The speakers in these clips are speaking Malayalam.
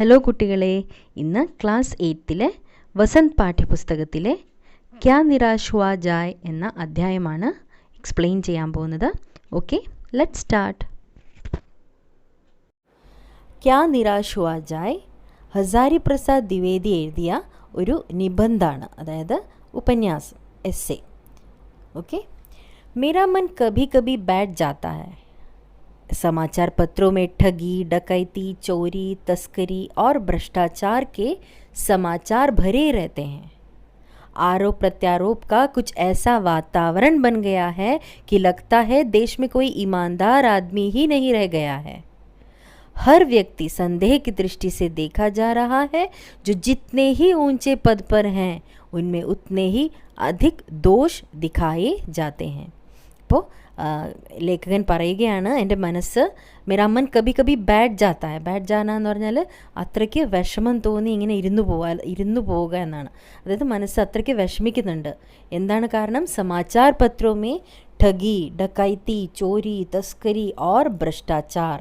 ഹലോ കുട്ടികളെ, ഇന്ന് ക്ലാസ് 8 വസന്ത് പാഠ്യപുസ്തകത്തിലെ ക്യാ നിരാശ് ഹുവാ ജായ് എന്ന അധ്യായമാണ് എക്സ്പ്ലെയിൻ ചെയ്യാൻ പോകുന്നത്. Okay, let's start. ക്യാ നിരാശ് ഹുവാ ജായ് ഹസാരി പ്രസാദ് ദ്വിവേദി എഴുതിയ ഒരു നിബന്ധാണ്, അതായത് ഉപന്യാസം, എസ്സേ. ओके, मेरा मन कभी कभी बैठ जाता है. समाचार पत्रों में ठगी, डकैती, चोरी, तस्करी और भ्रष्टाचार के समाचार भरे रहते हैं. आरोप प्रत्यारोप का कुछ ऐसा वातावरण बन गया है कि लगता है देश में कोई ईमानदार आदमी ही नहीं रह गया है. हर व्यक्ति संदेह की दृष्टि से देखा जा रहा है. जो जितने ही ऊंचे पद पर हैं उनमें उतने ही अधिक दोष दिखाए जाते हैं. അപ്പോൾ ലേഖകൻ പറയുകയാണ്, എൻ്റെ മനസ്സ് മേരാ മൻ കബി കബി ബാറ്റ് ജാത്ത ഹൈ. ബാറ്റ് ജാന എന്ന് പറഞ്ഞാൽ അത്രയ്ക്ക് വിഷമം തോന്നി ഇങ്ങനെ ഇരുന്നു പോവുക എന്നാണ്. അതായത് മനസ്സ് അത്രയ്ക്ക് വിഷമിക്കുന്നുണ്ട്. എന്താണ് കാരണം? സമാചാർ പത്രോമേ ठगी, डकैती, चोरी, तस्करी और भ्रष्टाचार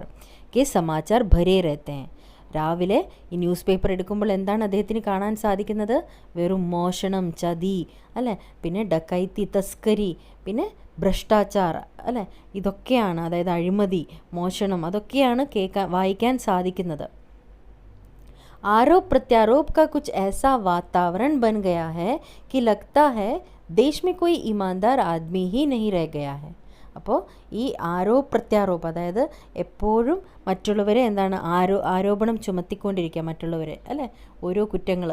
के समाचार भरे रहते हैं. രാവിലെ ഈ ന്യൂസ് പേപ്പർ എടുക്കുമ്പോൾ എന്താണ് അദ്ദേഹത്തിന് കാണാൻ സാധിക്കുന്നത്? വെറും മോഷണം, ചതി, അല്ലേ, പിന്നെ ഡക്കൈത്തി, തസ്കരി, പിന്നെ ഭ്രഷ്ടാചാർ, അല്ലേ, ഇതൊക്കെയാണ്, അതായത് അഴിമതി, മോഷണം, അതൊക്കെയാണ് വായിക്കാൻ സാധിക്കുന്നത്. आरोप प्रत्यारोप का कुछ ऐसा वातावरण बन गया है कि लगता है देश में कोई ईमानदार आदमी ही नहीं रह गया है. അപ്പോൾ ഈ ആരോപ പ്രത്യാരോപം, അതായത് എപ്പോഴും മറ്റുള്ളവരെ എന്താണ് ആരോപണം ചുമത്തിക്കൊണ്ടിരിക്കുക, മറ്റുള്ളവരെ, അല്ലേ, ഓരോ കുറ്റങ്ങൾ,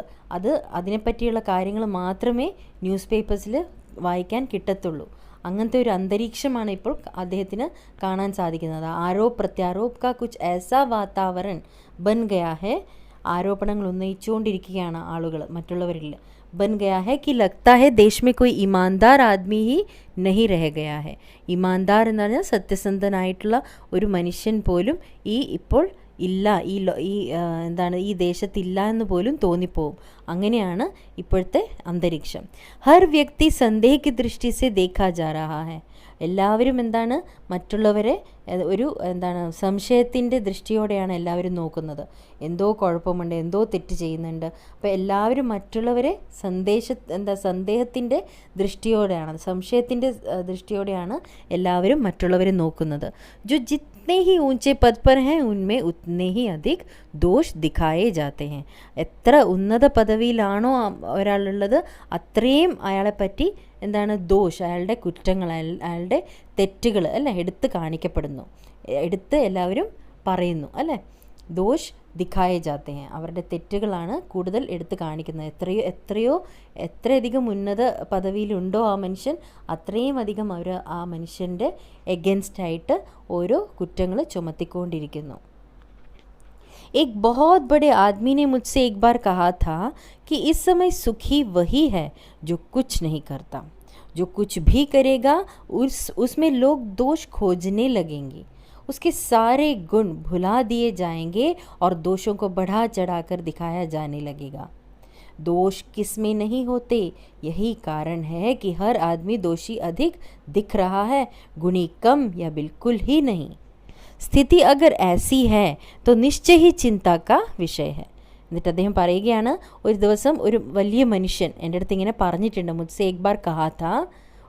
അതിനെപ്പറ്റിയുള്ള കാര്യങ്ങൾ മാത്രമേ ന്യൂസ് പേപ്പേഴ്സിൽ വായിക്കാൻ കിട്ടത്തുള്ളൂ. അങ്ങനത്തെ ഒരു അന്തരീക്ഷമാണ് ഇപ്പോൾ അദ്ദേഹത്തിന് കാണാൻ സാധിക്കുന്നത്. ആരോപ പ്രത്യാരോപ് കാ കുച്ച് ऐसा वातावरण बन गया है. ആരോപണങ്ങൾ ഉന്നയിച്ചുകൊണ്ടിരിക്കുകയാണ് ആളുകൾ മറ്റുള്ളവരിൽ. बन गया है कि लगता है देश में कोई ईमानदार आदमी ही नहीं रह गया है. ईमानदार എന്ന് പറഞ്ഞാൽ സത്യസന്ധനായിട്ടുള്ള ഒരു മനുഷ്യൻ പോലും ഇപ്പോൾ ഇല്ല, ഈ ദേശത്തില്ല എന്ന് പോലും തോന്നിപ്പോവും. അങ്ങനെയാണ് ഇപ്പോഴത്തെ അന്തരീക്ഷം. ഹർ വ്യക്തി സന്ദേഹ കി ദൃഷ്ടി സെ ദേഖാ ജാ രഹാ ഹൈ. എല്ലാവരും മറ്റുള്ളവരെ സംശയത്തിൻ്റെ ദൃഷ്ടിയോടെയാണ് എല്ലാവരും നോക്കുന്നത്. എന്തോ കുഴപ്പമുണ്ട്, എന്തോ തെറ്റ് ചെയ്യുന്നുണ്ട്. അപ്പോൾ എല്ലാവരും മറ്റുള്ളവരെ സന്ദേഹത്തിൻ്റെ ദൃഷ്ടിയോടെയാണ്, സംശയത്തിൻ്റെ ദൃഷ്ടിയോടെയാണ് എല്ലാവരും മറ്റുള്ളവരെ നോക്കുന്നത്. ജോ जितने ही ऊंचे पद पर हैं उनमें उतने ही अधिक दोष दिखाए जाते हैं. എത്ര ഉന്നത പദവിയിലാണോ ഒരാളുള്ളത് അത്രയും അയാളെപ്പറ്റി ദോഷ്, അയാളുടെ കുറ്റങ്ങൾ, അയാളുടെ തെറ്റുകൾ, അല്ലേ, എടുത്ത് കാണിക്കപ്പെടുന്നു, എടുത്ത് എല്ലാവരും പറയുന്നു, അല്ലേ. ദോഷ് ദിഖായെ ജാത്തെ ഹൈ. അവരുടെ തെറ്റുകളാണ് കൂടുതൽ എടുത്ത് കാണിക്കുന്നത്. എത്രയധികം ഉന്നത പദവിയിലുണ്ടോ ആ മനുഷ്യൻ, അത്രയും അധികം അവർ ആ മനുഷ്യൻ്റെ എഗൻസ്റ്റായിട്ട് ഓരോ കുറ്റങ്ങൾ ചുമത്തിക്കൊണ്ടിരിക്കുന്നു. एक बहुत बड़े आदमी ने मुझसे एक बार कहा था कि इस समय सुखी वही है जो कुछ नहीं करता. जो कुछ भी करेगा उसमें लोग दोष खोजने लगेंगे. उसके सारे गुण भुला दिए जाएंगे और दोषों को बढ़ा चढ़ाकर दिखाया जाने लगेगा. दोष किस में नहीं होते, यही कारण है कि हर आदमी दोषी अधिक दिख रहा है, गुणी कम या बिल्कुल ही नहीं. സ്ഥിതി അഗർ ऐसी है तो निश्चय ही चिंता का विषय है. എന്നിട്ട് അദ്ദേഹം പറയുകയാണ്, ഒരു ദിവസം ഒരു വലിയ മനുഷ്യൻ എൻ്റെ അടുത്ത് ഇങ്ങനെ പറഞ്ഞിട്ടുണ്ട്. മുझसे एक बार कहा था,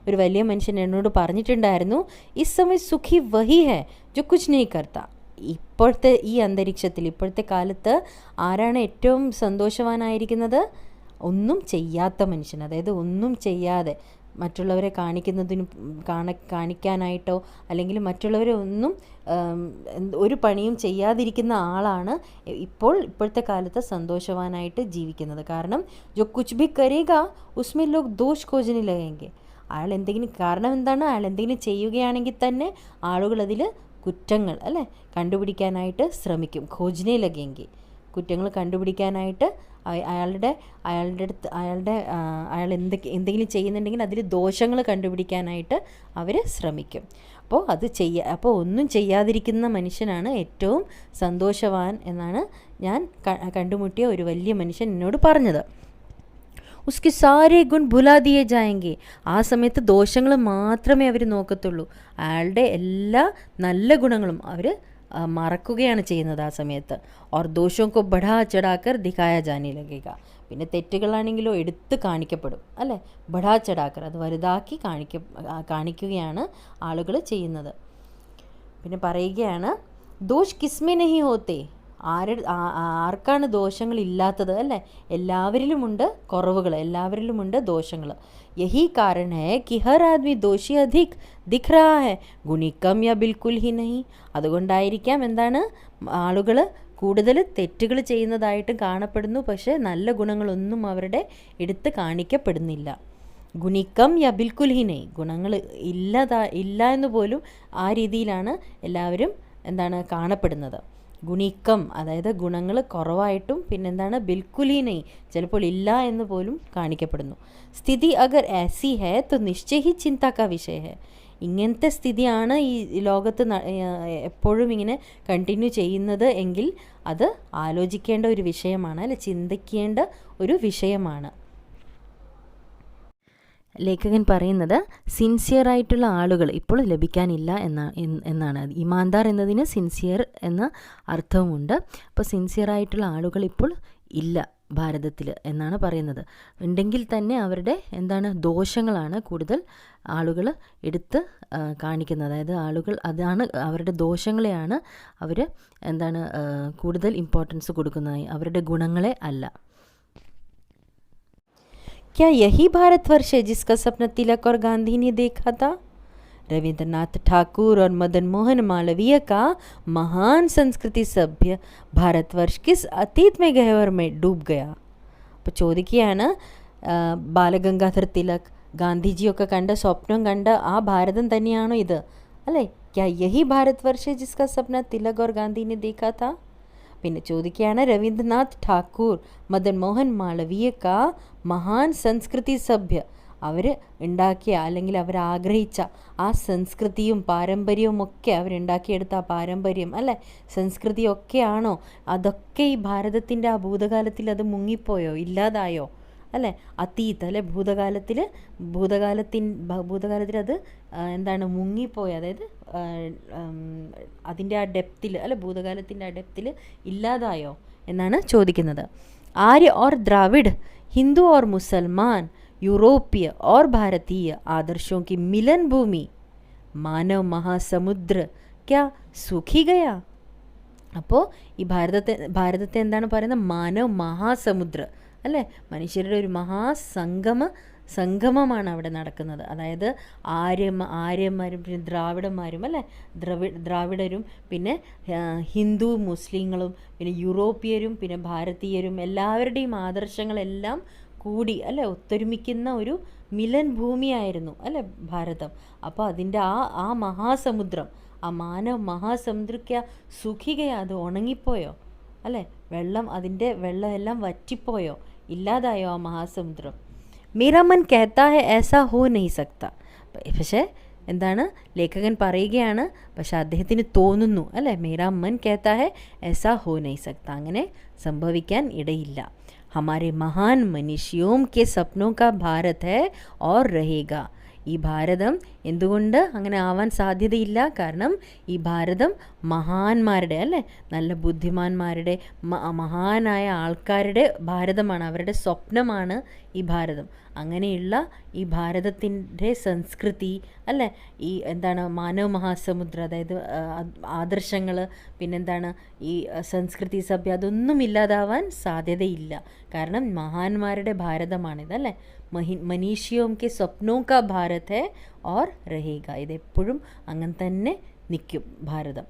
ഒരു വലിയ മനുഷ്യൻ എന്നോട് പറഞ്ഞിട്ടുണ്ടായിരുന്നു, ഇസ് സമയ സുഖി വഹി ഹൈ ജോ കുച്ച് നഹീ കർത്താ. ഇപ്പോഴത്തെ ഈ അന്തരീക്ഷത്തിൽ, ഇപ്പോഴത്തെ കാലത്ത് ആരാണ് ഏറ്റവും സന്തോഷവാനായിരിക്കുന്നത്? ഒന്നും ചെയ്യാത്ത മനുഷ്യൻ. അതായത് ഒന്നും ചെയ്യാതെ മറ്റുള്ളവരെ കാണിക്കാനായിട്ടോ അല്ലെങ്കിൽ മറ്റുള്ളവരെ ഒന്നും ഒരു പണിയും ചെയ്യാതിരിക്കുന്ന ആളാണ് ഇപ്പോഴത്തെ കാലത്ത് സന്തോഷവാനായിട്ട് ജീവിക്കുന്നത്. കാരണം ജോ കുച്ച് ഭി കരേഗാ ഉസ്മേ ലോഗ് ദോഷ് ഖോജനെ ലഗേംഗെ. അയാൾ കാരണം എന്താണ്? അയാൾ എന്തെങ്കിലും ചെയ്യുകയാണെങ്കിൽ തന്നെ ആളുകൾ അതിൽ കുറ്റങ്ങൾ, അല്ലേ, കണ്ടുപിടിക്കാനായിട്ട് ശ്രമിക്കും. ഖോജനെ ലഗേംഗെ, കുറ്റങ്ങൾ കണ്ടുപിടിക്കാനായിട്ട് അയാൾ എന്തെങ്കിലും ചെയ്യുന്നുണ്ടെങ്കിൽ അതിൽ ദോഷങ്ങൾ കണ്ടുപിടിക്കാനായിട്ട് അവർ ശ്രമിക്കും. അപ്പോൾ ഒന്നും ചെയ്യാതിരിക്കുന്ന മനുഷ്യനാണ് ഏറ്റവും സന്തോഷവാൻ എന്നാണ് ഞാൻ കണ്ടുമുട്ടിയ ഒരു വലിയ മനുഷ്യൻ എന്നോട് പറഞ്ഞത്. ഉസ്കി സാരേ ഗുൺ ഭുലാ ദിയേ ജായെങ്കെ. ആ സമയത്ത് ദോഷങ്ങൾ മാത്രമേ അവർ നോക്കത്തുള്ളൂ, അയാളുടെ എല്ലാ നല്ല ഗുണങ്ങളും അവർ മറക്കുകയാണ് ചെയ്യുന്നത് ആ സമയത്ത്. ഓർ ദോഷോ കോ ബടാ ചടാക്കർ ദിഖായ ജാനെ ലഗേഗ. പിന്നെ തെറ്റുകളാണെങ്കിലോ എടുത്ത് കാണിക്കപ്പെടും അല്ലേ, ബടാ ചടാക്കർ, അത് വലുതാക്കി കാണിക്കുകയാണ് ആളുകൾ ചെയ്യുന്നത്. പിന്നെ പറയുകയാണ് ദോഷ് കിസ്മേ നഹി ഹോത്തെ, ആർക്കാണ് ദോഷങ്ങളില്ലാത്തത് അല്ലേ, എല്ലാവരിലുമുണ്ട് കുറവുകൾ, എല്ലാവരിലുമുണ്ട് ദോഷങ്ങൾ. യഹി കാരൺ ഹൈ കി ഹർ ആദ്മി ദോഷി അധിക് ദിഖ് രഹാ ഹൈ ഗുണി കം യാ ബിൽക്കുൽ ഹി നഹി. അതുകൊണ്ടായിരിക്കാം എന്താണ് ആളുകൾ കൂടുതൽ തെറ്റുകൾ ചെയ്യുന്നതായിട്ട് കാണപ്പെടുന്നു, പക്ഷേ നല്ല ഗുണങ്ങളൊന്നും അവരുടെ എടുത്ത് കാണിക്കപ്പെടുന്നില്ല. ഗുണിക്കം യാ ബിൽക്കുൽ ഹി നഹി, ഗുണങ്ങൾ ഇല്ല എന്ന് പോലും ആ രീതിയിലാണ് എല്ലാവരും എന്താണ് കാണപ്പെടുന്നത്. ഗുണിക്കം അതായത് ഗുണങ്ങൾ കുറവായിട്ടും പിന്നെന്താണ് ബിൽക്കുലീനൈ ചിലപ്പോൾ ഇല്ല എന്ന് പോലും കാണിക്കപ്പെടുന്നു. സ്ഥിതി അഗർ ऐसी है तो निश्चय ही चिंता का विषय है. ഇങ്ങനത്തെ സ്ഥിതിയാണ് ഈ ലോകത്ത് എപ്പോഴും ഇങ്ങനെ കണ്ടിന്യൂ ചെയ്യുന്നത് എങ്കിൽ അത് ആലോചിക്കേണ്ട ഒരു വിഷയമാണ് അല്ലെ, ചിന്തിക്കേണ്ട ഒരു വിഷയമാണ്. ലേഖകൻ പറയുന്നത് സിൻസിയറായിട്ടുള്ള ആളുകൾ ഇപ്പോൾ ലഭിക്കാനില്ല എന്നാണ്. ഇമാൻദാർ എന്നതിന് സിൻസിയർ എന്ന അർത്ഥവുമുണ്ട്. അപ്പോൾ സിൻസിയറായിട്ടുള്ള ആളുകൾ ഇപ്പോൾ ഇല്ല ഭാരതത്തിൽ എന്നാണ് പറയുന്നത്. ഉണ്ടെങ്കിൽ തന്നെ അവരുടെ എന്താണ് ദോഷങ്ങളാണ് കൂടുതൽ ആളുകൾ എടുത്ത് കാണിക്കുന്നത്. അതായത് ആളുകൾ അതാണ് അവരുടെ ദോഷങ്ങളെയാണ് അവർ എന്താണ് കൂടുതൽ ഇമ്പോർട്ടൻസ് കൊടുക്കുന്നത്, അവരുടെ ഗുണങ്ങളെ അല്ല. क्या यही भारतवर्ष है जिसका सपना तिलक और गांधी ने देखा था? रविंद्रनाथ ठाकुर और मदन मोहन मालवीय का महान संस्कृति सभ्य भारतवर्ष किस अतीत में गहवर में डूब गया? അപ്പോൾ ചോദിക്കുകയാണ്, ബാലഗംഗാധർ തിലക് ഗാന്ധിജിയൊക്കെ കണ്ട സ്വപ്നം കണ്ട ആ ഭാരതം തന്നെയാണോ ഇത് അല്ലേ? क्या यही भारतवर्ष है जिसका सपना तिलक और गांधी ने देखा था? പിന്നെ ചോദിക്കുകയാണ്, രവീന്ദ്രനാഥ് ഠാക്കൂർ മദൻ മോഹൻ മാളവീയ കാ മഹാൻ സംസ്കൃതി സഭ്യ, അവർ ഉണ്ടാക്കിയ അല്ലെങ്കിൽ അവരാഗ്രഹിച്ച ആ സംസ്കൃതിയും പാരമ്പര്യവും ഒക്കെ അവരുണ്ടാക്കിയെടുത്ത ആ പാരമ്പര്യം അല്ലേ, സംസ്കൃതിയൊക്കെയാണോ അതൊക്കെ ഈ ഭാരതത്തിൻ്റെ ആ ഭൂതകാലത്തിൽ അത് മുങ്ങിപ്പോയോ, ഇല്ലാതായോ അല്ലേ? അതീത് അല്ലെ, ഭൂതകാലത്തിൽ അത് എന്താണ് മുങ്ങിപ്പോയി, അതായത് അതിൻ്റെ ആ ഡെപ്തിൽ അല്ലെ, ഭൂതകാലത്തിൻ്റെ ആ ഡെപ്തിൽ ഇല്ലാതായോ എന്നാണ് ചോദിക്കുന്നത്. ആര്യ ഓർ ദ്രാവിഡ്, हिंदू और मुसलमान, यूरोपीय और भारतीय आदर्शों की मिलन भूमि मानव महासमुद्र क्या सूख ही गया? അപ്പോൾ ഈ ഭാരതത്തെ എന്താണ് പറയുന്നത്? മാനവ് മഹാസമുദ്ര അല്ലേ, മനുഷ്യരുടെ ഒരു സംഗമമാണ് അവിടെ നടക്കുന്നത്. അതായത് ആര്യന്മാരും പിന്നെ ദ്രാവിഡന്മാരും അല്ലേ, ദ്രാവിഡരും പിന്നെ ഹിന്ദു മുസ്ലിങ്ങളും പിന്നെ യൂറോപ്യരും പിന്നെ ഭാരതീയരും എല്ലാവരുടെയും ആദർശങ്ങളെല്ലാം കൂടി അല്ലേ ഒത്തൊരുമിക്കുന്ന ഒരു മിലൻ ഭൂമിയായിരുന്നു അല്ലേ ഭാരതം. അപ്പോൾ അതിൻ്റെ ആ മഹാസമുദ്രം, ആ മാനവ് മഹാസമുദ്രയ്ക്ക് സുഖികയോ, അത് ഉണങ്ങിപ്പോയോ അല്ലേ, അതിൻ്റെ വെള്ളം എല്ലാം വറ്റിപ്പോയോ, ഇല്ലാതായോ ആ മഹാസമുദ്രം? മേരാ മൻ കഹത്താ ഹൈ ऐसा हो नहीं सकता. പക്ഷേ എന്താണ് ലേഖകൻ പറയുകയാണ്, പക്ഷെ അദ്ദേഹത്തിന് തോന്നുന്നു അല്ലേ, മേരാ മൻ കഹത്താ ഹൈ ऐसा हो नहीं सकता, അങ്ങനെ സംഭവിക്കാൻ ഇടയില്ല. हमारे महान मनीषियों के सपनों का भारत है और रहेगा. ഈ ഭാരതം എന്തുകൊണ്ട് അങ്ങനെ ആവാൻ സാധ്യതയില്ല? കാരണം ഈ ഭാരതം മഹാന്മാരുടെ അല്ലേ, നല്ല ബുദ്ധിമാന്മാരുടെ മഹാനായ ആൾക്കാരുടെ ഭാരതമാണ്, അവരുടെ സ്വപ്നമാണ് ഈ ഭാരതം. അങ്ങനെയുള്ള ഈ ഭാരതത്തിൻ്റെ സംസ്കൃതി അല്ലേ, ഈ എന്താണ് മാനവ് മഹാസമുദ്ര, അതായത് ആദർശങ്ങൾ പിന്നെന്താണ് ഈ സംസ്കൃതി സഭ്യ, അതൊന്നും ഇല്ലാതാവാൻ സാധ്യതയില്ല. കാരണം മഹാന്മാരുടെ ഭാരതമാണിതല്ലേ, മനീഷിയോം കെ സ്വപ്നോ കാ ഭാരത് ഹൈ ഓർ രഹേഗ. ഇതെപ്പോഴും അങ്ങനെ തന്നെ നിൽക്കും ഭാരതം.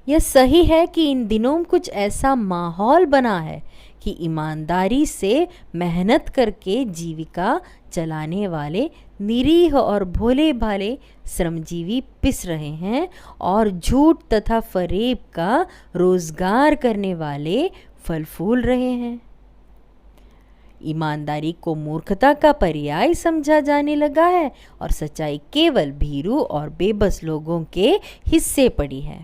यह सही है कि इन दिनों कुछ ऐसा माहौल बना है कि ईमानदारी से मेहनत करके जीविका चलाने वाले निरीह और भोले भाले श्रमजीवी पिस रहे हैं और झूठ तथा फरेब का रोजगार करने वाले फल फूल रहे हैं. ईमानदारी को मूर्खता का पर्याय समझा जाने लगा है और सच्चाई केवल भीरू और बेबस लोगों के हिस्से पड़ी है.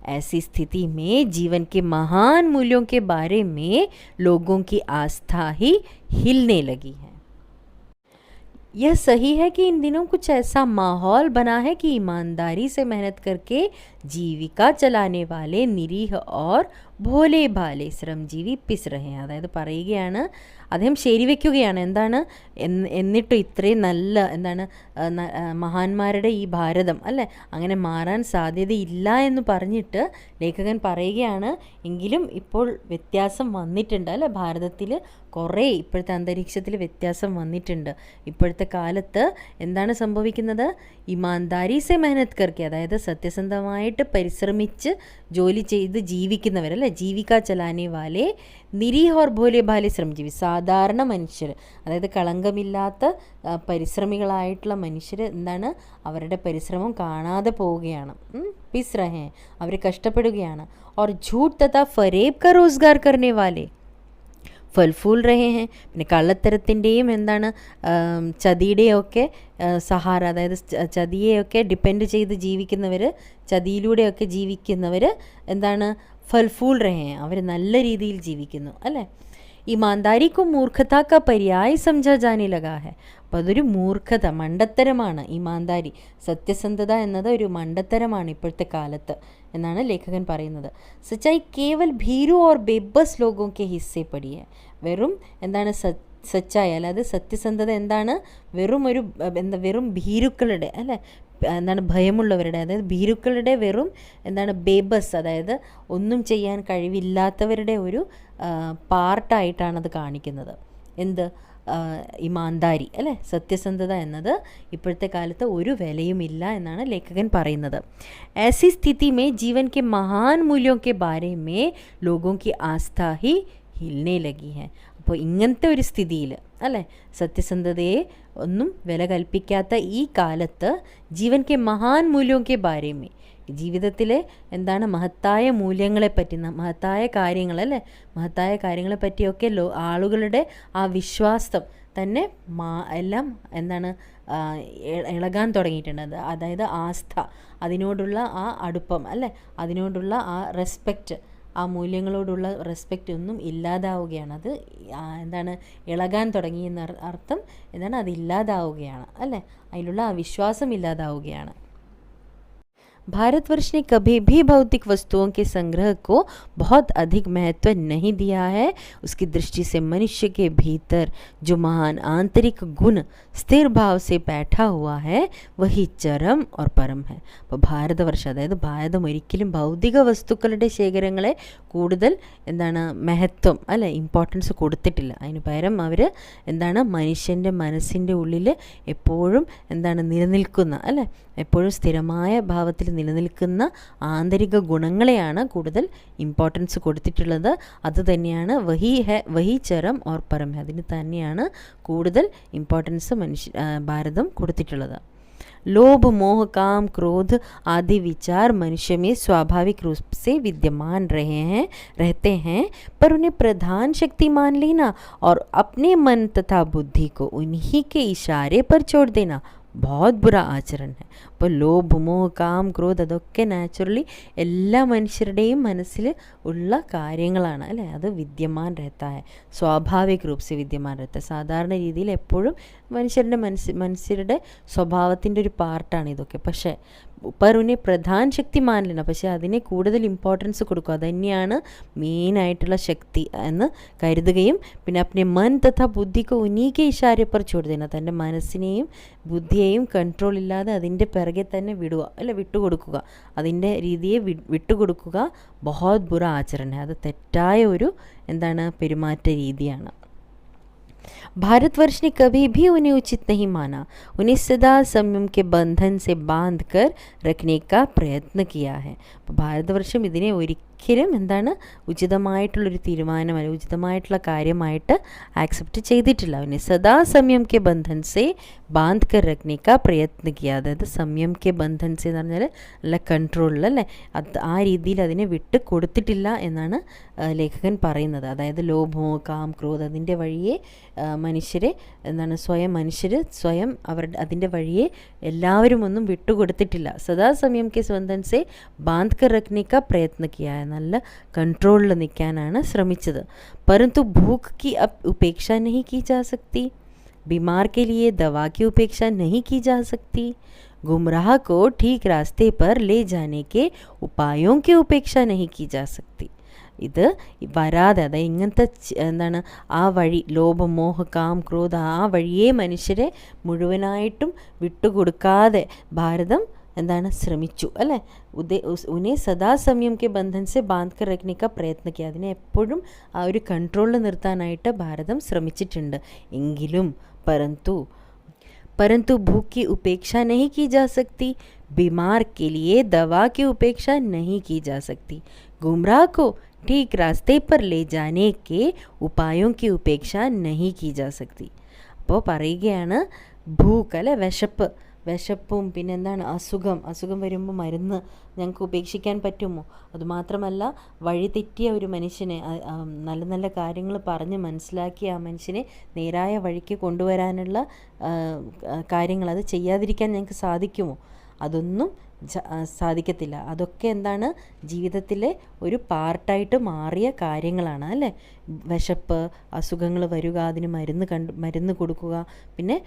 ऐसी स्थिति में जीवन के महान मूल्यों के बारे में लोगों की आस्था ही हिलने लगी है. यह सही है कि इन दिनों कुछ ऐसा माहौल बना है कि ईमानदारी से मेहनत करके ജീവിका चलाने वाले निरीह और ഭോലെ ഭാലെ ശ്രമജീവി പിസ് രഹേ हैं. അതായത് പറയുകയാണ്, അദ്ദേഹം ശരിവെക്കുകയാണ്. എന്താണ് എന്നിട്ടും ഇത്രയും നല്ല എന്താണ് മഹാന്മാരുടെ ഈ ഭാരതം അല്ലേ അങ്ങനെ മാറാൻ സാധ്യതയില്ല എന്ന് പറഞ്ഞിട്ട് ലേഖകൻ പറയുകയാണ്, എങ്കിലും ഇപ്പോൾ വ്യത്യാസം വന്നിട്ടുണ്ട് അല്ലേ, ഭാരതത്തിൽ കുറേ ഇപ്പോഴത്തെ അന്തരീക്ഷത്തിൽ വ്യത്യാസം വന്നിട്ടുണ്ട്. ഇപ്പോഴത്തെ കാലത്ത് എന്താണ് സംഭവിക്കുന്നത്? ഇമാൻദാരി സെ മെഹനത്ത് കർക്കെ, അതായത് സത്യസന്ധമായിട്ട് പരിശ്രമിച്ച് ജോലി ചെയ്ത് ജീവിക്കുന്നവരല്ലേ, ജീവിക ചലാനെ വാലെ നിരീഹ് ഓർ ഭോലെ ഭാലെ ശ്രമജീവി, സാധാരണ മനുഷ്യർ, അതായത് കളങ്കമില്ലാത്ത പരിശ്രമികളായിട്ടുള്ള മനുഷ്യർ എന്താണ് അവരുടെ പരിശ്രമം കാണാതെ പോവുകയാണ്. പിസ് രഹേ, അവർ കഷ്ടപ്പെടുകയാണ്. ഓർ ഝൂഠ് തഥാ ഫരേബ് ക റോസ്ഗാർ കർനെ വാലെ ഫൽഫൂൽ രഹേ ഹെ. പിന്നെ കള്ളത്തരത്തിൻ്റെയും എന്താണ് ചതിയുടെയൊക്കെ സഹാര, അതായത് ചതിയെയൊക്കെ ഡിപ്പെൻഡ് ചെയ്ത് ജീവിക്കുന്നവർ, ചതിയിലൂടെയൊക്കെ ജീവിക്കുന്നവർ എന്താണ് ഫൽഫൂൽ രഹേ, അവർ നല്ല രീതിയിൽ ജീവിക്കുന്നു അല്ലേ. ईमानदारी को मूर्खता का पर्याय समझा जाने लगा है. അപ്പോൾ അതൊരു മൂർഖത, മണ്ടത്തരമാണ് ഈമാൻദാരി, സത്യസന്ധത എന്നത് ഒരു മണ്ടത്തരമാണ് ഇപ്പോഴത്തെ കാലത്ത് എന്നാണ് ലേഖകൻ പറയുന്നത്. സച്ചായി കേവൽ ഭീരു ഓർ ബേബസ് ലോഗോं के हिस्से पड़ी है. വെറും എന്താണ് സച്ചായി, അല്ലാതെ സത്യസന്ധത എന്താണ് വെറും ഭീരുക്കളുടെ അല്ലേ, എന്താണ് ഭയമുള്ളവരുടെ, അതായത് ഭീരുക്കളുടെ വെറും എന്താണ് ബേബസ്, അതായത് ഒന്നും ചെയ്യാൻ കഴിവില്ലാത്തവരുടെ ഒരു പാർട്ടായിട്ടാണത് കാണിക്കുന്നത്. എന്ത് ഇമാൻദാരി അല്ലേ, സത്യസന്ധത എന്നത് ഇപ്പോഴത്തെ കാലത്ത് ഒരു വിലയുമില്ല എന്നാണ് ലേഖകൻ പറയുന്നത്. ऐसी स्थिति में जीवन के महान मूल्यों के बारे में लोगों की आस्था ही हिलने लगी है. അപ്പോൾ ഇങ്ങനത്തെ ഒരു സ്ഥിതിയിൽ അല്ലേ, സത്യസന്ധതയെ ഒന്നും വില കൽപ്പിക്കാത്ത ഈ കാലത്ത് ജീവൻ കെ മഹാൻ മൂല്യോं के बारे में, ജീവിതത്തിലെ എന്താണ് മഹത്തായ മൂല്യങ്ങളെപ്പറ്റി, മഹത്തായ കാര്യങ്ങളല്ലേ, മഹത്തായ കാര്യങ്ങളെ പറ്റിയൊക്കെ ആളുകളുടെ ആ വിശ്വാസം തന്നെ എല്ലാം എന്താണ് ഇളകാൻ തുടങ്ങിയിട്ടുണ്ട്. അതായത് ആസ്ഥ, അതിനോടുള്ള ആ അടുപ്പം അല്ലേ, അതിനോടുള്ള ആ റെസ്പെക്റ്റ്, ആ മൂല്യങ്ങളോടുള്ള റെസ്പെക്റ്റ് ഒന്നും ഇല്ലാതാവുകയാണ്. അത് എന്താണ് ഇളകാൻ തുടങ്ങി എന്ന അർത്ഥം എന്താണ്, അതില്ലാതാവുകയാണ് അല്ലേ, അതിലുള്ള ആ വിശ്വാസം ഇല്ലാതാവുകയാണ്. भारतवर्ष ने कभी भी भौतिक वस्तुओं के संग्रह को बहुत अधिक महत्व नहीं दिया है. उसकी दृष्टि से मनुष्य के भीतर जो महान आंतरिक गुण स्थिर भाव से बैठा हुआ है वही चरम और परम है. അപ്പോൾ ഭാരതവർഷം, അതായത് ഭാരതം ഒരിക്കലും ഭൗതിക വസ്തുക്കളുടെ ശേഖരങ്ങളെ കൂടുതൽ എന്താണ് മഹത്വം അല്ലെ, ഇമ്പോർട്ടൻസ് കൊടുത്തിട്ടില്ല. അതിന് പകരം അവർ എന്താണ് മനുഷ്യൻ്റെ മനസ്സിൻ്റെ ഉള്ളിൽ എപ്പോഴും എന്താണ് നിലനിൽക്കുന്ന അല്ലെ, എപ്പോഴും സ്ഥിരമായ ഭാവത്തിൽ നിലനിൽക്കുന്ന ആന്തരിക ഗുണങ്ങളെയാണ് കൂടുതൽ ഇമ്പോർട്ടൻസ് കൊടുത്തിട്ടുള്ളത്. അത് തന്നെയാണ് വഹി ചരം ഓർ പരം, അതിന് തന്നെയാണ് കൂടുതൽ ഇമ്പോർട്ടൻസ് ഭാരതം കൊടുത്തിട്ടുള്ളത്. लोभ मोह काम क्रोध आदि विचार मनुष्य में स्वाभाविक रूप से विद्यमान रहते हैं, पर उन्हें प्रधान शक्ति मान लेना और अपने मन तथा बुद्धि को उन्हीं के इशारे पर छोड़ देना बहुत बुरा आचरण है. അപ്പോൾ ലോഭ് മോഹ് കാം ക്രോധ് അതൊക്കെ നാച്ചുറലി എല്ലാ മനുഷ്യരുടെയും മനസ്സിൽ ഉള്ള കാര്യങ്ങളാണ് അല്ലേ, അത് വിദ്യമാൻ രഹത്താ ഹെ, സ്വാഭാവിക രൂപ സെ വിദ്യമാൻ രഹത്താ, സാധാരണ രീതിയിൽ എപ്പോഴും മനുഷ്യരുടെ സ്വഭാവത്തിൻ്റെ ഒരു പാർട്ടാണ് ഇതൊക്കെ. പക്ഷേ पर उन्हें പ്രധാൻ ശക്തി മാനില്ല, പക്ഷേ അതിനെ കൂടുതൽ ഇമ്പോർട്ടൻസ് കൊടുക്കുക, അതുതന്നെയാണ് മെയിനായിട്ടുള്ള ശക്തി എന്ന് കരുതുകയും പിന്നെ അപ്നെ മൻ തഥാ ബുദ്ധിക്ക് ഉന്നീക്കെ ഇഷാരപ്പർ ചോടുന്ന, തൻ്റെ മനസ്സിനെയും ബുദ്ധിയെയും കൺട്രോൾ ഇല്ലാതെ അതിൻ്റെ പിറകെ തന്നെ വിടുക അല്ല, വിട്ടുകൊടുക്കുക, അതിൻ്റെ രീതിയെ വിട്ടുകൊടുക്കുക ബഹോത് ബുറ ആചരണ, അത് തെറ്റായ ഒരു എന്താണ് പെരുമാറ്റ രീതിയാണ്. भारतवर्ष ने कभी भी उन्हें उचित नहीं माना, उन्हें सदा संयम के बंधन से बांध कर रखने का प्रयत्न किया है. അപ്പോൾ ഭാരതവർഷം ഇതിനെ ഒരിക്കലും എന്താണ് ഉചിതമായിട്ടുള്ളൊരു തീരുമാനമല്ല, ഉചിതമായിട്ടുള്ള കാര്യമായിട്ട് ആക്സെപ്റ്റ് ചെയ്തിട്ടില്ല. അവനെ സദാ സംയം കെ ബന്ധൻ സെ ബാന്ധ് കർ രഖ്നെ കാ പ്രയത്ന കിയ, അതായത് സംയം കെ ബന്ധൻ സെ എന്ന് പറഞ്ഞാൽ നല്ല കൺട്രോളിലല്ലേ, അത് ആ രീതിയിൽ അതിനെ വിട്ട് കൊടുത്തിട്ടില്ല എന്നാണ് ലേഖകൻ പറയുന്നത്. അതായത് ലോഭമോ കാം ക്രോധ് അതിൻ്റെ വഴിയെ മനുഷ്യരെ എന്താണ് സ്വയം അവരുടെ അതിൻ്റെ വഴിയെ എല്ലാവരും ഒന്നും വിട്ടുകൊടുത്തിട്ടില്ല. സദാ സമയം കെ സ്വന്തൻ സെ ബാന്ധ് കർ രഖ്നെ കാ പ്രയത്ന കിയ, നല്ല കൺട്രോളിൽ നിൽക്കാനാണ് ശ്രമിച്ചത്. परंतु भूख की अब उपेक्षा नहीं की जा सकती. बीमार के लिए दवा की उपेक्षा नहीं की जा सकती, गुमराह को ठीक रास्ते पर ले जाने के उपायों की उपेक्षा नहीं की जा सकती. ഇത് വരാതെ, അതായത് ഇങ്ങനത്തെ എന്താണ് ആ വഴി, ലോഭം മോഹ കാം ക്രോധ, ആ വഴിയെ മനുഷ്യരെ മുഴുവനായിട്ടും വിട്ടുകൊടുക്കാതെ ഭാരതം എന്താണ് ശ്രമിച്ചു അല്ലേ. ഉനെ സദാസമയം കെ ബന്ധൻ സെ ബാന്ധ് കർ രഖ്നെ കാ പ്രയത്ന കിയ, അതിനെ എപ്പോഴും ആ ഒരു കൺട്രോളിൽ നിർത്താനായിട്ട് ഭാരതം ശ്രമിച്ചിട്ടുണ്ട്. എങ്കിലും परंतु भूख की उपेक्षा नहीं की जा सकती, बीमार के लिए दवा की उपेक्षा नहीं की जा सकती, गुमराह को ठीक रास्ते पर ले जाने के उपायों की उपेक्षा नहीं की जा सकती. അപ്പോൾ പറയുകയാണ് ഭൂക്ക് അല്ലെ, വിശപ്പും പിന്നെ എന്താണ് അസുഖം വരുമ്പോൾ മരുന്ന് ഞങ്ങൾക്ക് ഉപേക്ഷിക്കാൻ പറ്റുമോ? അതുമാത്രമല്ല, വഴി തെറ്റിയ ഒരു മനുഷ്യനെ നല്ല നല്ല കാര്യങ്ങൾ പറഞ്ഞ് മനസ്സിലാക്കി ആ മനുഷ്യനെ നേരായ വഴിക്ക് കൊണ്ടുവരാനുള്ള കാര്യങ്ങൾ അത് ചെയ്യാതിരിക്കാൻ ഞങ്ങൾക്ക് സാധിക്കുമോ? അതൊന്നും സാധിക്കത്തില്ല. അതൊക്കെ എന്താണ്, ജീവിതത്തിലെ ഒരു പാർട്ടായിട്ട് മാറിയ കാര്യങ്ങളാണ് അല്ലേ. വിശപ്പ്, അസുഖങ്ങൾ വരിക, അതിന് മരുന്ന് കൊടുക്കുക, പിന്നെ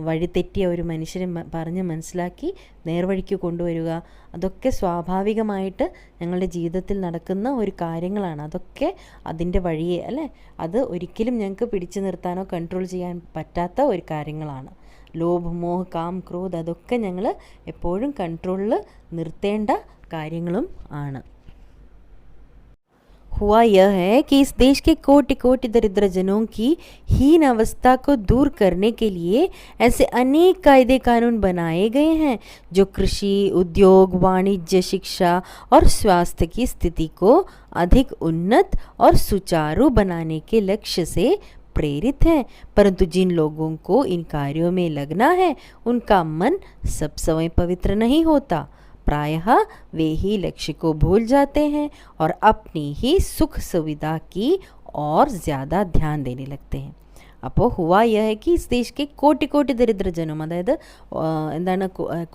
വഴി തെറ്റിയ ഒരു മനുഷ്യനെ പറഞ്ഞ് മനസ്സിലാക്കി നേർവഴിക്ക് കൊണ്ടുവരിക, അതൊക്കെ സ്വാഭാവികമായിട്ട് ഞങ്ങളുടെ ജീവിതത്തിൽ നടക്കുന്ന ഒരു കാര്യങ്ങളാണ്. അതൊക്കെ അതിൻ്റെ വഴിയെ അല്ലേ, അത് ഒരിക്കലും ഞങ്ങൾക്ക് പിടിച്ചു നിർത്താനോ കൺട്രോൾ ചെയ്യാൻ പറ്റാത്ത ഒരു കാര്യങ്ങളാണ്. ലോഭ മോഹ കാം ക്രോധ്, അതൊക്കെ ഞങ്ങൾ എപ്പോഴും കൺട്രോളിൽ നിർത്തേണ്ട കാര്യങ്ങളും ആണ്. हुआ यह है कि इस देश के कोटि कोटि दरिद्र जनों की हीन अवस्था को दूर करने के लिए ऐसे अनेक कायदे कानून बनाए गए हैं जो कृषि, उद्योग, वाणिज्य, शिक्षा और स्वास्थ्य की स्थिति को अधिक उन्नत और सुचारू बनाने के लक्ष्य से प्रेरित हैं. परंतु जिन लोगों को इन कार्यों में लगना है उनका मन सब समय पवित्र नहीं होता. प्रायः वे ही लक्ष्य को भूल जाते हैं और अपनी ही सुख सुविधा की और ज़्यादा ध्यान देने लगते हैं. അപ്പോൾ ഹുവ യഹ ഹെ കി ഇസ് ദേശ് കെ കോട്ടി കോട്ടി ദരിദ്രജനം, അതായത് എന്താണ്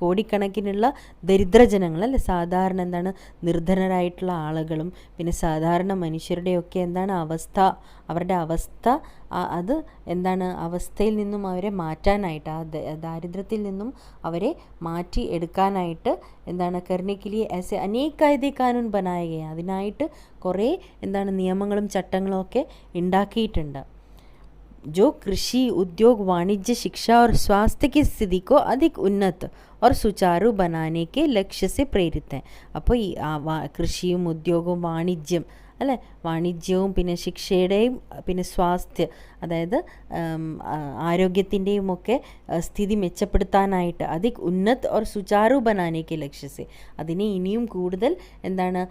കോടിക്കണക്കിനുള്ള ദരിദ്രജനങ്ങൾ അല്ലേ, സാധാരണ എന്താണ് നിർധനരായിട്ടുള്ള ആളുകളും പിന്നെ സാധാരണ മനുഷ്യരുടെയൊക്കെ എന്താണ് അവരുടെ അവസ്ഥ അത് എന്താണ് അവസ്ഥയിൽ നിന്നും അവരെ മാറ്റാനായിട്ട്, ആ ദാരിദ്ര്യത്തിൽ നിന്നും അവരെ മാറ്റി എടുക്കാനായിട്ട് എന്താണ് കർണേക്ക് ലിയെ ऐसे अनेक कायदे कानून बनाए गए, അതിനായിട്ട് കുറേ എന്താണ് നിയമങ്ങളും ചട്ടങ്ങളും ഒക്കെ ഉണ്ടാക്കിയിട്ടുണ്ട്. जो कृषि, उद्योग, वाणिज्य, शिक्षा और स्वास्थ्य की स्थिति को अधिक उन्नत और सुचारू बनाने के लक्ष्य से प्रेरित हैं. അപ്പോൾ ഈ കൃഷിയും ഉദ്യോഗവും വാണിജ്യം അല്ലേ, വാണിജ്യവും പിന്നെ ശിക്ഷയുടെയും പിന്നെ സ്വാസ്ഥ്യ, അതായത് ആരോഗ്യത്തിൻ്റെയും ഒക്കെ സ്ഥിതി മെച്ചപ്പെടുത്താനായിട്ട് അധിക് ഉന്നത് ഓർ സുചാരു ബനാനേക്ക് ലക്ഷ്യസെ, അതിനെ ഇനിയും കൂടുതൽ എന്താണ്